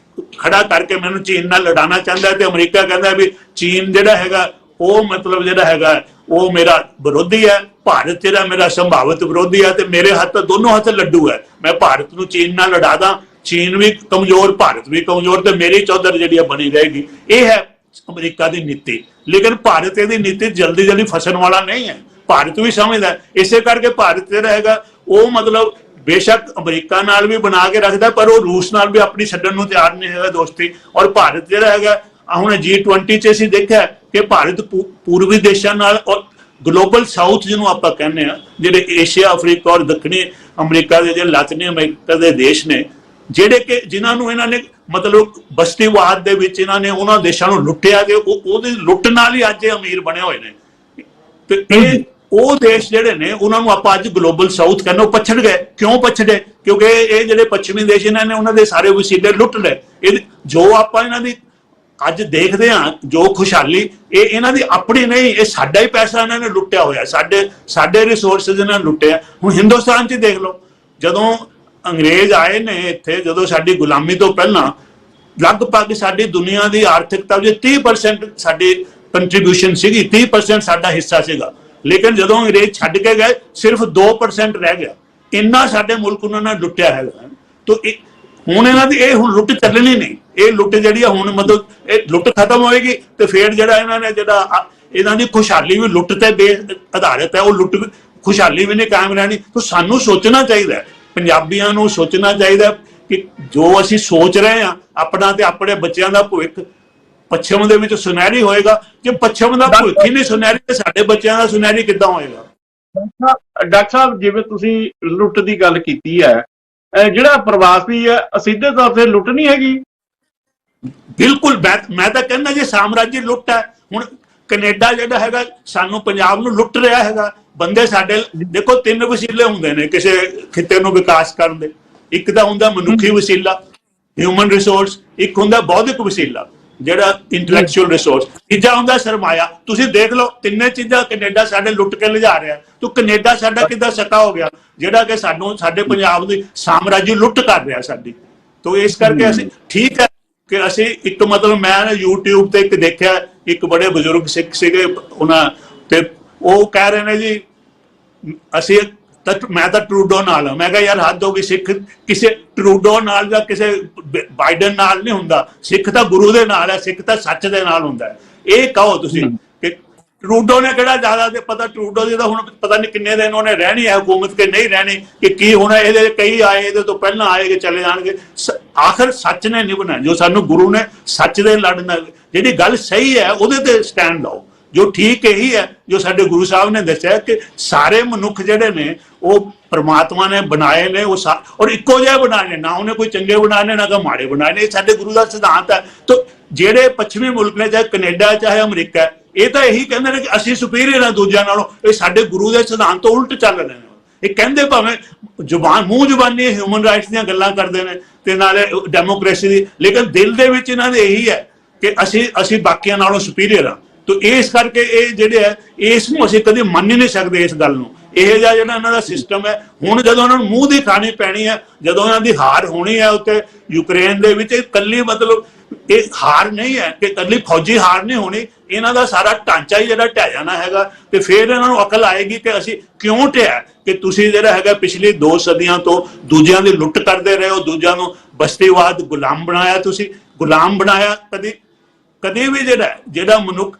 ਖੜਾ ਕਰਕੇ ਮੈਨੂੰ ਚੀਨ ਨਾਲ ਲੜਾਉਣਾ ਚਾਹੁੰਦਾ, ਤੇ ਅਮਰੀਕਾ ਕਹਿੰਦਾ ਵੀ ਚੀਨ ਜਿਹੜਾ ਹੈਗਾ ਉਹ ਮਤਲਬ ਜਿਹੜਾ ਹੈਗਾ ਉਹ ਮੇਰਾ ਵਿਰੋਧੀ ਹੈ, ਭਾਰਤ ਜਿਹੜਾ ਮੇਰਾ ਸੰਭਾਵਿਤ ਵਿਰੋਧੀ ਹੈ, ਤੇ ਮੇਰੇ ਹੱਥ ਦੋਨੋਂ ਹੱਥ ਲੱਡੂ ਹੈ, ਮੈਂ ਭਾਰਤ ਨੂੰ ਚੀਨ ਨਾਲ ਲੜਾ ਦਾਂ, ਚੀਨ ਵੀ ਕਮਜ਼ੋਰ ਭਾਰਤ ਵੀ ਕਮਜ਼ੋਰ, ਤੇ ਮੇਰੀ ਚੌਧਰ ਜਿਹੜੀ ਬਣੀ ਰਹੇਗੀ। ਇਹ ਹੈ ਅਮਰੀਕਾ ਦੀ ਨੀਤੀ। ਲੇਕਿਨ ਭਾਰਤ ਇਹਦੀ ਨੀਤੀ ਜਲਦੀ ਜਲਦੀ ਫਸਣ ਵਾਲਾ ਨਹੀਂ ਹੈ, ਭਾਰਤ ਵੀ ਸਮਝਦਾ। ਇਸੇ ਕਰਕੇ ਭਾਰਤ ਜਿਹੜਾ ਹੈਗਾ ਉਹ ਮਤਲਬ ਬੇਸ਼ੱਕ ਅਮਰੀਕਾ ਨਾਲ ਵੀ ਬਣਾ ਕੇ ਰੱਖਦਾ, ਪਰ ਉਹ ਰੂਸ ਨਾਲ ਵੀ ਆਪਣੀ ਛੱਡਣ ਨੂੰ ਤਿਆਰ ਨਹੀਂ ਹੈਗਾ ਦੋਸਤੀ। ਔਰ ਭਾਰਤ ਜਿਹੜਾ ਹੈਗਾ ਹੁਣ G20 'ਚ ਅਸੀਂ ਦੇਖਿਆ ਕਿ ਭਾਰਤ ਪੂਰਬੀ ਦੇਸ਼ਾਂ ਨਾਲ ਔਰ ਗਲੋਬਲ ਸਾਊਥ ਜਿਹਨੂੰ ਆਪਾਂ ਕਹਿੰਦੇ ਆ, ਜਿਹੜੇ ਏਸ਼ੀਆ, ਅਫਰੀਕਾ ਔਰ ਦੱਖਣੀ ਅਮਰੀਕਾ ਦੇ ਜਿਹੜੇ ਲਾਤੀਨੀ ਅਮਰੀਕਾ ਦੇ ਦੇਸ਼ ਨੇ, ਜਿਹੜੇ ਕਿ ਜਿਨ੍ਹਾਂ ਨੂੰ ਇਹਨਾਂ ਨੇ ਮਤਲਬ ਬਸਤੀਵਾਦ ਦੇ ਵਿੱਚ ਇਹਨਾਂ ਨੇ ਉਹਨਾਂ ਦੇਸ਼ਾਂ ਨੂੰ ਲੁੱਟਿਆ, ਤੇ ਉਹਦੀ ਲੁੱਟ ਨਾਲ ਹੀ ਅੱਜ ਇਹ ਅਮੀਰ ਬਣੇ ਹੋਏ ਨੇ। ਤੇ ਇਹ ਉਹ ਦੇਸ਼ ਜਿਹੜੇ ਨੇ ਉਹਨਾਂ ਨੂੰ ਆਪਾਂ ਅੱਜ ਗਲੋਬਲ ਸਾਊਥ ਕਹਿੰਦੇ, ਉਹ ਪਛੜ ਗਏ। ਕਿਉਂ ਪਛੜੇ? ਕਿਉਂਕਿ ਇਹ ਜਿਹੜੇ ਪੱਛਮੀ ਦੇਸ਼ ਇਹਨਾਂ ਨੇ ਉਹਨਾਂ ਦੇ ਸਾਰੇ ਵਸੀਲੇ ਲੁੱਟ ਲਏ। ਇਹ ਜੋ ਆਪਾਂ ਇਹਨਾਂ ਦੀ ਅੱਜ ਦੇਖਦੇ ਹਾਂ ਜੋ ਖੁਸ਼ਹਾਲੀ, ਇਹ ਇਹਨਾਂ ਦੀ ਆਪਣੀ ਨਹੀਂ, ਇਹ ਸਾਡਾ ਹੀ ਪੈਸਾ ਇਹਨਾਂ ਨੇ ਲੁੱਟਿਆ ਹੋਇਆ, ਸਾਡੇ ਰਿਸੋਰਸਿਸ ਇਹਨਾਂ ਨੇ ਲੁੱਟਿਆ। ਹੁਣ ਹਿੰਦੁਸਤਾਨ 'ਚ ਦੇਖ ਲਓ, ਜਦੋਂ ਅੰਗਰੇਜ਼ ਆਏ ਨੇ ਇੱਥੇ, ਜਦੋਂ ਸਾਡੀ ਗੁਲਾਮੀ ਤੋਂ ਪਹਿਲਾਂ ਲਗਭਗ ਸਾਡੀ ਦੁਨੀਆ ਦੀ ਆਰਥਿਕਤਾ ਵਿੱਚ 30% ਸਾਡੀ ਕੰਟਰੀਬਿਊਸ਼ਨ ਸੀਗੀ, 30% ਸਾਡਾ ਹਿੱਸਾ ਸੀਗਾ। ਲੇਕਿਨ ਜਦੋਂ ਅੰਗਰੇਜ਼ ਛੱਡ ਕੇ ਗਏ ਸਿਰਫ 2% ਰਹਿ ਗਿਆ। ਇੰਨਾ ਸਾਡੇ ਮੁਲਕ ਉਹਨਾਂ ਨੇ ਲੁੱਟਿਆ ਹੈਗਾ। ਤਾਂ ਹੁਣ ਇਹਨਾਂ ਦੀ ਇਹ ਹੁਣ ਲੁੱਟ ਚੱਲਣੀ ਨਹੀਂ, ਇਹ ਲੁੱਟ ਜਿਹੜੀ ਆ ਹੁਣ ਮਤਲਬ ਇਹ ਲੁੱਟ ਖਤਮ ਹੋਏਗੀ, ਤੇ ਫਿਰ ਜਿਹੜਾ ਇਹਨਾਂ ਨੇ ਜਿਹੜਾ ਇਹਨਾਂ ਦੀ ਖੁਸ਼ਹਾਲੀ ਵੀ ਲੁੱਟ ਤੇ ਆਧਾਰਿਤ ਹੈ, ਉਹ ਲੁੱਟ ਖੁਸ਼ਹਾਲੀ ਵੀ ਨਹੀਂ ਕਾਇਮ ਰਹਿਣੀ। ਤਾਂ ਸਾਨੂੰ ਸੋਚਣਾ ਚਾਹੀਦਾ, ਪੰਜਾਬੀਆਂ ਨੂੰ ਸੋਚਣਾ ਚਾਹੀਦਾ ਕਿ ਜੋ ਅਸੀਂ ਸੋਚ ਰਹੇ ਹਾਂ ਆਪਣਾ ਤੇ ਆਪਣੇ ਬੱਚਿਆਂ ਦਾ ਭਵਿੱਖ ਪੱਛਮ ਦੇ ਵਿੱਚ ਸੁਨਹਿਰੀ ਹੋਏਗਾ। ਜੇ ਪੱਛਮ ਦਾ ਭਵਿੱਖ ਹੀ ਨਹੀਂ ਸੁਨਹਿਰੀ, ਤੇ ਸਾਡੇ ਬੱਚਿਆਂ ਦਾ ਸੁਨਹਿਰੀ ਕਿੱਦਾਂ ਹੋਏਗਾ? ਡਾਕਟਰ ਸਾਹਿਬ, ਜਿਵੇਂ ਤੁਸੀਂ ਲੁੱਟ ਦੀ ਗੱਲ ਕੀਤੀ ਹੈ, ਜਿਹੜਾ ਪ੍ਰਵਾਸੀ ਹੈ ਸਿੱਧੇ ਤੌਰ ਤੇ ਲੁੱਟ ਨਹੀਂ ਹੈਗੀ? ਬਿਲਕੁਲ, ਮੈਂ ਤਾਂ ਕਹਿੰਦਾ ਜੇ ਸਾਮਰਾਜੀ ਲੁੱਟ ਹੈ। ਹੁਣ ਕੈਨੇਡਾ ਜਿਹੜਾ ਹੈਗਾ ਸਾਨੂੰ ਪੰਜਾਬ ਨੂੰ ਲੁੱਟ ਰਿਹਾ ਹੈਗਾ। ਬੰਦੇ ਸਾਡੇ ਦੇਖੋ 3 ਵਸੀਲੇ ਹੁੰਦੇ ਨੇ ਕਿਸੇ ਖਿੱਤੇ ਨੂੰ ਵਿਕਾਸ ਕਰਨ ਦੇ। ਇੱਕ ਤਾਂ ਹੁੰਦਾ ਮਨੁੱਖੀ ਵਸੀਲਾ, ਹਿਊਮਨ ਰਿਸੋਰਸ, ਇੱਕ ਹੁੰਦਾ ਬੌਧਿਕ ਵਸੀਲਾ ਜਿਹੜਾ ਇੰਟੈਲੈਕਚੁਅਲ ਰਿਸੋਰਸ, ਤੀਜਾ ਹੁੰਦਾ ਸਰਮਾਇਆ। ਤੁਸੀਂ ਦੇਖ ਲਓ ਤਿੰਨੇ ਚੀਜ਼ਾਂ ਕੈਨੇਡਾ ਸਾਡੇ ਲੁੱਟ ਕੇ ਲਿਜਾ ਰਿਹਾ। ਤਾਂ ਕੈਨੇਡਾ ਸਾਡਾ ਕਿੱਦਾਂ ਸਕਾ ਹੋ ਗਿਆ ਜਿਹੜਾ ਕਿ ਸਾਨੂੰ ਸਾਡੇ ਪੰਜਾਬ ਦੀ ਸਾਮਰਾਜੀ ਲੁੱਟ ਕਰ ਰਿਹਾ ਸਾਡੀ। ਤਾਂ ਇਸ ਕਰਕੇ ਅਸੀਂ ਠੀਕ ਹੈ ਕਿ ਅਸੀਂ ਇੱਕ ਮਤਲਬ ਮੈਂ YouTube ਤੇ ਇੱਕ ਦੇਖਿਆ, ਇੱਕ ਬੜੇ ਬਜ਼ੁਰਗ ਸਿੱਖ ਸੀਗੇ ਉਹਨਾਂ, ਤੇ ਉਹ ਕਹਿ ਰਹੇ ਨੇ ਜੀ ਅਸੀਂ ਮੈਂ ਤਾਂ ਟਰੂਡੋ ਨਾਲ, ਮੈਂ ਕਿਹਾ ਯਾਰ ਹੱਦ ਹੋ ਗਈ, ਸਿੱਖ ਕਿਸੇ ਟਰੂਡੋ ਨਾਲ ਜਾਂ ਕਿਸੇ ਬਾਈਡਨ ਨਾਲ ਨਹੀਂ ਹੁੰਦਾ, ਸਿੱਖ ਤਾਂ ਗੁਰੂ ਦੇ ਨਾਲ ਹੈ, ਸਿੱਖ ਤਾਂ ਸੱਚ ਦੇ ਨਾਲ ਹੁੰਦਾ ਹੈ। ਇਹ ਕਹੋ ਤੁਸੀਂ ਕਿ ਟਰੂਡੋ ਨੇ ਕਿਹੜਾ ਜ਼ਿਆਦਾ ਤੇ ਪਤਾ, ਟਰੂਡੋ ਦੀ ਤਾਂ ਹੁਣ ਪਤਾ ਨਹੀਂ ਕਿੰਨੇ ਦਿਨ ਉਹਨੇ ਰਹਿਣੀ ਹੈ ਹੁਕੂਮਤ ਕਿ ਨਹੀਂ ਰਹਿਣੀ, ਕਿ ਕੀ ਹੋਣਾ, ਇਹਦੇ ਕਈ ਆਏ ਇਹਦੇ ਤੋਂ ਪਹਿਲਾਂ ਆਏਗੇ ਚਲੇ ਜਾਣਗੇ। ਆਖਰ ਸੱਚ ਨੇ ਨਿਭਣਾ, ਜੋ ਸਾਨੂੰ ਗੁਰੂ ਨੇ ਸੱਚ ਦੇ ਲੜਨਾ, ਜਿਹੜੀ ਗੱਲ ਸਹੀ ਹੈ ਉਹਦੇ ਤੇ ਸਟੈਂਡ ਲਓ। ਜੋ ਠੀਕ ਇਹੀ ਹੈ ਜੋ ਸਾਡੇ ਗੁਰੂ ਸਾਹਿਬ ਨੇ ਦੱਸਿਆ ਕਿ ਸਾਰੇ ਮਨੁੱਖ ਜਿਹੜੇ ਨੇ ਉਹ ਪ੍ਰਮਾਤਮਾ ਨੇ ਬਣਾਏ ਨੇ, ਉਹ ਔਰ ਇੱਕੋ ਜਿਹੇ ਬਣਾਏ ਨੇ, ਨਾ ਉਹਨੇ ਕੋਈ ਚੰਗੇ ਬਣਾਏ ਨੇ ਨਾ ਕੋਈ ਮਾੜੇ ਬਣਾਏ ਨੇ। ਇਹ ਸਾਡੇ ਗੁਰੂ ਦਾ ਸਿਧਾਂਤ ਹੈ। ਤਾਂ ਜਿਹੜੇ ਪੱਛਮੀ ਮੁਲਕ ਨੇ, ਚਾਹੇ ਕੈਨੇਡਾ ਚਾਹੇ ਅਮਰੀਕਾ, ਇਹ ਤਾਂ ਇਹੀ ਕਹਿੰਦੇ ਨੇ ਕਿ ਅਸੀਂ ਸੁਪੀਰੀਅਰ ਹਾਂ ਦੂਜਿਆਂ ਨਾਲੋਂ। ਇਹ ਸਾਡੇ ਗੁਰੂ ਦੇ ਸਿਧਾਂਤ ਤੋਂ ਉਲਟ ਚੱਲ ਰਹੇ ਨੇ। ਇਹ ਕਹਿੰਦੇ ਭਾਵੇਂ ਮੂੰਹ ਜ਼ੁਬਾਨੀ ਹਿਊਮਨ ਰਾਈਟਸ ਦੀਆਂ ਗੱਲਾਂ ਕਰਦੇ ਨੇ ਤੇ ਨਾਲੇ ਡੈਮੋਕ੍ਰੇਸੀ ਦੀ, ਲੇਕਿਨ ਦਿਲ ਦੇ ਵਿੱਚ ਇਹਨਾਂ ਦੇ ਇਹੀ ਹੈ ਕਿ ਅਸੀਂ ਬਾਕੀਆਂ ਨਾਲੋਂ ਸੁਪੀਰੀਅਰ ਹਾਂ। ਤਾਂ ਇਸ ਕਰਕੇ ਇਹ ਜਿਹੜੇ ਹੈ ਇਸ ਨੂੰ ਅਸੀਂ ਕਦੇ ਮੰਨ ਹੀ ਨਹੀਂ ਸਕਦੇ ਇਸ ਗੱਲ ਨੂੰ। ਇਹ ਜਿਹਾ ਜਿਹੜਾ ਇਹਨਾਂ ਦਾ ਸਿਸਟਮ ਹੈ, ਹੁਣ ਜਦੋਂ ਉਹਨਾਂ ਨੂੰ ਮੂੰਹ ਦੀ ਖਾਣੀ ਪੈਣੀ ਹੈ, ਜਦੋਂ ਇਹਨਾਂ ਦੀ ਹਾਰ ਹੋਣੀ ਹੈ ਉੱਤੇ ਯੂਕਰੇਨ ਦੇ ਵਿੱਚ, ਇਕੱਲੀ ਮਤਲਬ ਇਹ ਹਾਰ ਨਹੀਂ ਹੈ ਕਿ ਇਕੱਲੀ ਫੌਜੀ ਹਾਰ ਨਹੀਂ ਹੋਣੀ, ਇਹਨਾਂ ਦਾ ਸਾਰਾ ਢਾਂਚਾ ਹੀ ਜਿਹੜਾ ਢਹਿ ਜਾਣਾ ਹੈਗਾ। ਤੇ ਫਿਰ ਇਹਨਾਂ ਨੂੰ ਅਕਲ ਆਏਗੀ ਕਿ ਅਸੀਂ ਕਿਉਂ ਢਹਿਆ, ਕਿ ਤੁਸੀਂ ਜਿਹੜਾ ਹੈਗਾ ਪਿਛਲੀ 2 ਸਦੀਆਂ ਤੋਂ ਦੂਜਿਆਂ ਦੀ ਲੁੱਟ ਕਰਦੇ ਰਹੇ ਹੋ, ਦੂਜਿਆਂ ਨੂੰ ਬਸਤੀਵਾਦ ਗੁਲਾਮ ਬਣਾਇਆ, ਤੁਸੀਂ ਗੁਲਾਮ ਬਣਾਇਆ। ਕਦੇ ਵੀ ਜਿਹੜਾ ਮਨੁੱਖ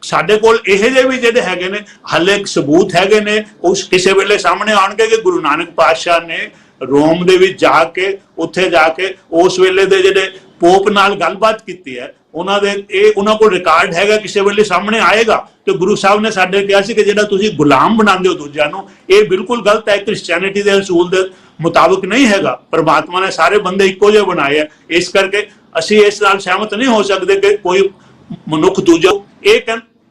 ਸਾਡੇ ਕੋਲ ਇਹੋ ਜਿਹੇ ਵੀ ਜਿਹੜੇ ਹੈਗੇ ਨੇ ਹਾਲੇ ਸਬੂਤ ਹੈਗੇ ਨੇ, ਉਸ ਕਿਸੇ ਵੇਲੇ ਸਾਹਮਣੇ ਆਉਣਗੇ ਕਿ ਗੁਰੂ ਨਾਨਕ ਪਾਤਸ਼ਾਹ ਨੇ ਰੋਮ ਦੇ ਵਿੱਚ ਜਾ ਕੇ ਉੱਥੇ ਜਾ ਕੇ ਉਸ ਵੇਲੇ ਦੇ ਜਿਹੜੇ ਪੋਪ ਨਾਲ ਗੱਲਬਾਤ ਕੀਤੀ ਹੈ, ਉਹਨਾਂ ਦੇ ਇਹ ਉਹਨਾਂ ਕੋਲ ਰਿਕਾਰਡ ਹੈਗਾ, ਕਿਸੇ ਵੇਲੇ ਸਾਹਮਣੇ ਆਏਗਾ। ਤੇ ਗੁਰੂ ਸਾਹਿਬ ਨੇ ਸਾਡੇ ਕਿਹਾ ਸੀ ਕਿ ਜਿਹੜਾ ਤੁਸੀਂ ਗੁਲਾਮ ਬਣਾਉਂਦੇ ਹੋ ਦੂਜਿਆਂ ਨੂੰ, ਇਹ ਬਿਲਕੁਲ ਗਲਤ ਹੈ, ਕ੍ਰਿਸਚੀਅਨਿਟੀ ਦੇ ਅਸੂਲ ਦੇ ਮੁਤਾਬਕ ਨਹੀਂ ਹੈਗਾ। ਪਰਮਾਤਮਾ ਨੇ ਸਾਰੇ ਬੰਦੇ ਇੱਕੋ ਜਿਹੇ ਬਣਾਏ ਆ, ਇਸ ਕਰਕੇ ਅਸੀਂ ਇਸ ਨਾਲ ਸਹਿਮਤ ਨਹੀਂ ਹੋ ਸਕਦੇ ਕਿ ਕੋਈ ਮਨੁੱਖ ਦੂਜਾ।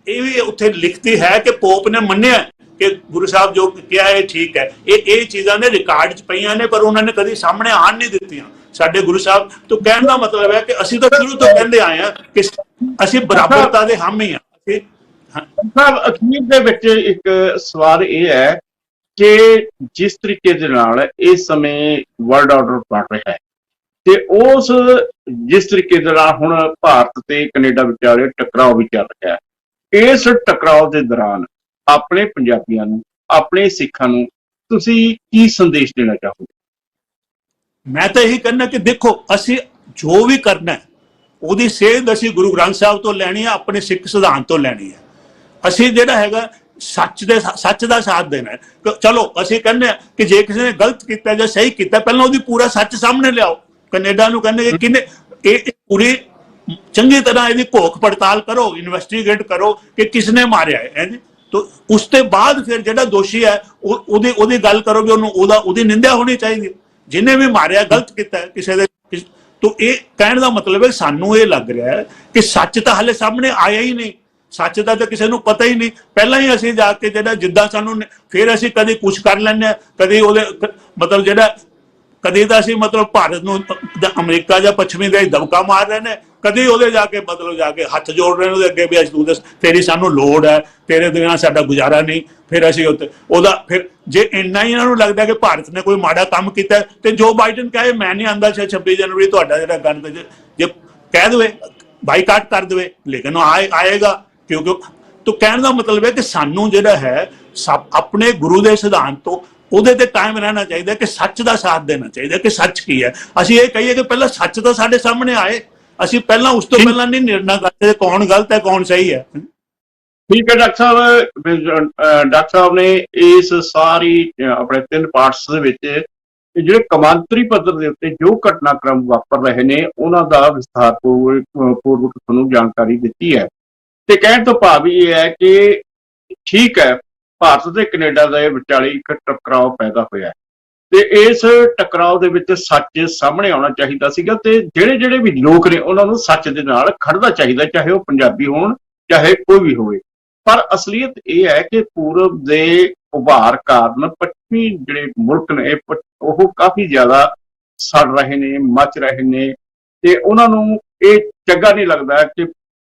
ਇਹ ਵੀ ਉੱਥੇ ਲਿਖਤੀ ਹੈ ਕਿ ਪੋਪ ਨੇ ਮੰਨਿਆ ਕਿ ਗੁਰੂ ਸਾਹਿਬ ਜੋ ਕਿਹਾ ਇਹ ਠੀਕ ਹੈ। ਇਹ ਚੀਜ਼ਾਂ ਨੇ ਰਿਕਾਰਡ 'ਚ ਪਈਆਂ ਨੇ, ਪਰ ਉਹਨਾਂ ਨੇ ਕਦੀ ਸਾਹਮਣੇ ਆਣ ਨਹੀਂ ਦਿੱਤੀਆਂ ਸਾਡੇ ਗੁਰੂ ਸਾਹਿਬ ਤੋਂ। ਕਹਿਣ ਦਾ ਮਤਲਬ ਹੈ ਕਿ ਅਸੀਂ ਤਾਂ ਸ਼ੁਰੂ ਤੋਂ ਕਹਿੰਦੇ ਆਏ ਹਾਂ ਕਿ ਅਸੀਂ ਬਰਾਬਰਤਾ ਦੇ ਹਾਮੀ ਹਾਂ। ਸਾਹਿਬ ਅਖੀਰ ਦੇ ਵਿੱਚ ਇੱਕ ਸਵਾਲ ਇਹ ਹੈ ਕਿ ਜਿਸ ਤਰੀਕੇ ਦੇ ਨਾਲ ਇਸ ਸਮੇਂ ਵਰਲਡ ਆਰਡਰ ਬਣ ਰਿਹਾ ਹੈ ਤੇ ਉਸ ਜਿਸ ਤਰੀਕੇ ਦੇ ਨਾਲ ਹੁਣ ਭਾਰਤ ਤੇ ਕੈਨੇਡਾ ਵਿਚਾਲੇ ਟਕਰਾਅ ਵੀ ਚੱਲ ਰਿਹਾ ਹੈ, ਇਸ ਟਕਰਾਅ ਦੇ ਦੌਰਾਨ ਆਪਣੇ ਪੰਜਾਬੀਆਂ ਨੂੰ, ਆਪਣੇ ਸਿੱਖਾਂ ਨੂੰ ਤੁਸੀਂ ਕੀ ਸੰਦੇਸ਼ ਦੇਣਾ ਚਾਹੋਗੇ? ਮੈਂ ਤਾਂ ਇਹੀ ਕਹਿੰਦਾ ਕਿ ਦੇਖੋ, ਅਸੀਂ ਜੋ ਵੀ ਕਰਨਾ ਉਹਦੀ ਸੇਧ ਅਸੀਂ ਗੁਰੂ ਗ੍ਰੰਥ ਸਾਹਿਬ ਤੋਂ ਲੈਣੀ ਹੈ, ਆਪਣੇ ਸਿੱਖ ਸਿਧਾਂਤ ਤੋਂ ਲੈਣੀ ਹੈ। ਅਸੀਂ ਜਿਹੜਾ ਹੈਗਾ ਸੱਚ ਦਾ ਸਾਥ ਦੇਣਾ ਹੈ। ਚਲੋ ਅਸੀਂ ਕਹਿੰਦੇ ਹਾਂ ਕਿ ਜੇ ਕਿਸੇ ਨੇ ਗਲਤ ਕੀਤਾ ਜਾਂ ਸਹੀ ਕੀਤਾ, ਪਹਿਲਾਂ ਉਹਦੀ ਪੂਰਾ ਸੱਚ ਸਾਹਮਣੇ ਲਿਆਓ। ਕੈਨੇਡਾ ਨੂੰ ਕਹਿੰਦੇ ਕਿ ਕਿਹਨੇ ਇਹ ਪੂਰੀ ਚੰਗੀ ਤਰ੍ਹਾਂ ਇਹਦੀ ਘੋਖ ਪੜਤਾਲ ਕਰੋ, ਇਨਵੈਸਟੀਗੇਟ ਕਰੋ ਕਿ ਕਿਸਨੇ ਮਾਰਿਆ ਹੈ ਜੀ। तो उसके बाद फिर जो दोषी है ਉਹਦੀ ਗੱਲ ਕਰੋ ਵੀ ਉਹਦੀ ਨਿੰਦਿਆ ਹੋਣੀ ਚਾਹੀਦੀ। ਜਿਹਨੇ ਵੀ ਮਾਰਿਆ ਗਲਤ ਕੀਤਾ ਕਿਸੇ ਦੇ। तो ये कहने का मतलब है सानू ये लग रहा है कि सच तो हाले सामने आया ही नहीं, सच का तो किसी को पता ही नहीं। पहला ही असीं जाके जो जिद्दां सानू फिर असीं कदी कुछ कर लैंदे, कदी मतलब जो कदी तो असीं मतलब भारत नूं अमरीका या पश्चिमी दे दबका मार रहे हैं, कदी ਉਹਦੇ जाके मतलब जाके हथ जोड़ रहे हैं अगे भी असीं तूं दस तेरी सानू लोड़ है, तेरे बिना साडा गुजारा नहीं। फिर असीं ਉਹਦਾ फिर जे इन्ना ही इन्हां लगता कि भारत ने कोई माड़ा काम किया तो जो बाइडन कहे मैं नहीं आंदा 26 जनवरी तुहाडा जिहड़ा गन जे कह देवे बाईकाट कर देवे, लेकिन आएगा क्योंकि। तो कहने का मतलब है कि सानू जिहड़ा है अपने गुरु के सिद्धांत तो ਉਹਦੇ ਤੇ ਕਾਇਮ ਰਹਿਣਾ ਚਾਹੀਦਾ ਕਿ ਸੱਚ ਦਾ ਸਾਥ ਦੇਣਾ ਚਾਹੀਦਾ ਕਿ ਸੱਚ ਕੀ ਹੈ। ਅਸੀਂ ਇਹ ਕਹੀਏ ਕਿ ਪਹਿਲਾਂ ਸੱਚ ਤਾਂ ਸਾਡੇ ਸਾਹਮਣੇ ਆਏ, ਅਸੀਂ ਪਹਿਲਾਂ ਉਸ ਤੋਂ ਪਹਿਲਾਂ ਨਹੀਂ ਨਿਰਣਾ ਕਰਦੇ ਕੌਣ ਗਲਤ ਹੈ ਕੌਣ ਸਹੀ ਹੈ। ਠੀਕ ਹੈ ਡਾਕਟਰ ਸਾਹਿਬ। ਡਾਕਟਰ ਸਾਹਿਬ ਨੇ ਇਸ ਸਾਰੀ ਆਪਣੇ 3 ਪਾਰਟਸ ਦੇ ਵਿੱਚ ਜਿਹੜੇ ਕੌਮਾਂਤਰੀ ਪੱਧਰ ਦੇ ਉੱਤੇ ਜੋ ਘਟਨਾਕ੍ਰਮ ਵਾਪਰ ਰਹੇ ਨੇ ਉਹਨਾਂ ਦਾ ਵਿਸਥਾਰਪੂਰਵਕ ਤੁਹਾਨੂੰ ਜਾਣਕਾਰੀ ਦਿੱਤੀ ਹੈ। ਤੇ ਕਹਿਣ ਤੋਂ ਭਾਵ ਇਹ ਹੈ ਕਿ ਠੀਕ ਹੈ, ਭਾਰਤ ਤੇ ਕੈਨੇਡਾ ਦੇ ਵਿਚਾਲੇ ਇੱਕ ਟਕਰਾਅ ਪੈਦਾ ਹੋਇਆ ਤੇ ਇਸ ਟਕਰਾਅ ਦੇ ਵਿੱਚ ਸੱਚ ਸਾਹਮਣੇ ਆਉਣਾ ਚਾਹੀਦਾ ਸੀਗਾ ਤੇ ਜਿਹੜੇ ਵੀ ਲੋਕ ਨੇ ਉਹਨਾਂ ਨੂੰ ਸੱਚ ਦੇ ਨਾਲ ਖੜਨਾ ਚਾਹੀਦਾ, ਚਾਹੇ ਉਹ ਪੰਜਾਬੀ ਹੋਣ ਚਾਹੇ ਕੋਈ ਵੀ ਹੋਵੇ। ਪਰ ਅਸਲੀਅਤ ਇਹ ਹੈ ਕਿ ਪੂਰਬ ਦੇ ਉਭਾਰ ਕਾਰਨ ਪੱਛਮੀ ਜਿਹੜੇ ਮੁਲਕ ਨੇ ਉਹ ਕਾਫੀ ਜ਼ਿਆਦਾ ਸੜ ਰਹੇ ਨੇ, ਮੱਚ ਰਹੇ ਨੇ ਤੇ ਉਹਨਾਂ ਨੂੰ ਇਹ ਚੰਗਾ ਨਹੀਂ ਲੱਗਦਾ ਕਿ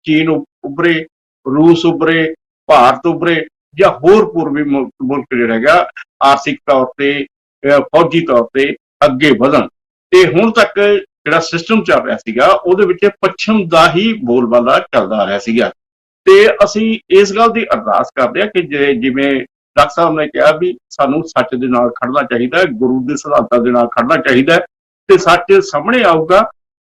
ਚੀਨ ਉੱਭਰੇ, ਰੂਸ ਉੱਭਰੇ, ਭਾਰਤ ਉੱਭਰੇ ਜਾਂ ਹੋਰ ਪੂਰਬੀ ਮੁਲਕ ਜਿਹੜਾ ਹੈਗਾ ਆਰਥਿਕ ਤੌਰ ਤੇ ਫੌਜੀ ਤੌਰ ਤੇ ਅੱਗੇ ਵਧਣ। ਤੇ ਹੁਣ ਤੱਕ ਜਿਹੜਾ ਸਿਸਟਮ ਚੱਲ ਰਿਹਾ ਸੀਗਾ ਉਹਦੇ ਵਿੱਚ ਪੱਛਮ ਦਾ ਹੀ ਬੋਲਬਾਲਾ ਚੱਲਦਾ ਆ ਰਿਹਾ ਸੀਗਾ। ਤੇ ਅਸੀਂ ਇਸ ਗੱਲ ਦੀ ਅਰਦਾਸ ਕਰਦੇ ਹਾਂ ਕਿ ਜਿਵੇਂ ਡਾਕਟਰ ਸਾਹਿਬ ਨੇ ਕਿਹਾ ਵੀ ਸਾਨੂੰ ਸੱਚ ਦੇ ਨਾਲ ਖੜਨਾ ਚਾਹੀਦਾ, ਗੁਰੂ ਦੇ ਸਿਧਾਂਤਾਂ ਦੇ ਨਾਲ ਖੜਨਾ ਚਾਹੀਦਾ ਤੇ ਸੱਚ ਸਾਹਮਣੇ ਆਊਗਾ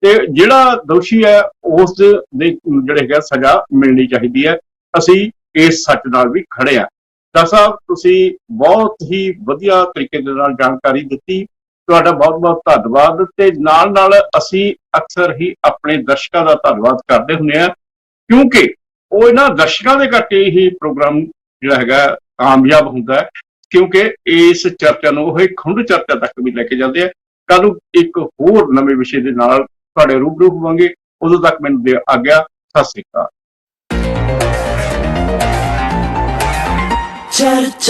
ਤੇ ਜਿਹੜਾ ਦੋਸ਼ੀ ਹੈ ਉਸ ਦੇ ਜਿਹੜੇ ਹੈਗਾ ਸਜ਼ਾ ਮਿਲਣੀ ਚਾਹੀਦੀ ਹੈ। ਅਸੀਂ ਇਸ ਸੱਚ ਨਾਲ ਵੀ ਖੜੇ ਆ। ਡਾਕਟਰ ਸਾਹਿਬ ਤੁਸੀਂ ਬਹੁਤ ਹੀ ਵਧੀਆ ਤਰੀਕੇ ਦੇ ਨਾਲ ਜਾਣਕਾਰੀ ਦਿੱਤੀ, ਤੁਹਾਡਾ ਬਹੁਤ ਬਹੁਤ ਧੰਨਵਾਦ। ਤੇ ਨਾਲ ਅਸੀਂ ਅਕਸਰ ਹੀ ਆਪਣੇ ਦਰਸ਼ਕਾਂ ਦਾ ਧੰਨਵਾਦ ਕਰਦੇ ਹੁੰਦੇ ਆ ਕਿਉਂਕਿ ਉਹ ਇਹਨਾਂ ਦਰਸ਼ਕਾਂ ਦੇ ਕਰਕੇ ਹੀ ਪ੍ਰੋਗਰਾਮ ਜਿਹੜਾ ਹੈਗਾ ਕਾਮਯਾਬ ਹੁੰਦਾ ਹੈ, ਕਿਉਂਕਿ ਇਸ ਚਰਚਾ ਨੂੰ ਉਹ ਖੁੰਡ ਚਰਚਾ ਤੱਕ ਵੀ ਲੈ ਕੇ ਜਾਂਦੇ ਆ। ਕੱਲ ਨੂੰ ਇੱਕ ਹੋਰ ਨਵੇਂ ਵਿਸ਼ੇ ਦੇ ਨਾਲ ਤੁਹਾਡੇ ਰੂਬਰੂ ਹੋਵਾਂਗੇ, ਉਦੋਂ ਤੱਕ ਮੈਨੂੰ ਦੇ ਆਗਿਆ। ਸਤਿ ਸ੍ਰੀ ਅਕਾਲ। Church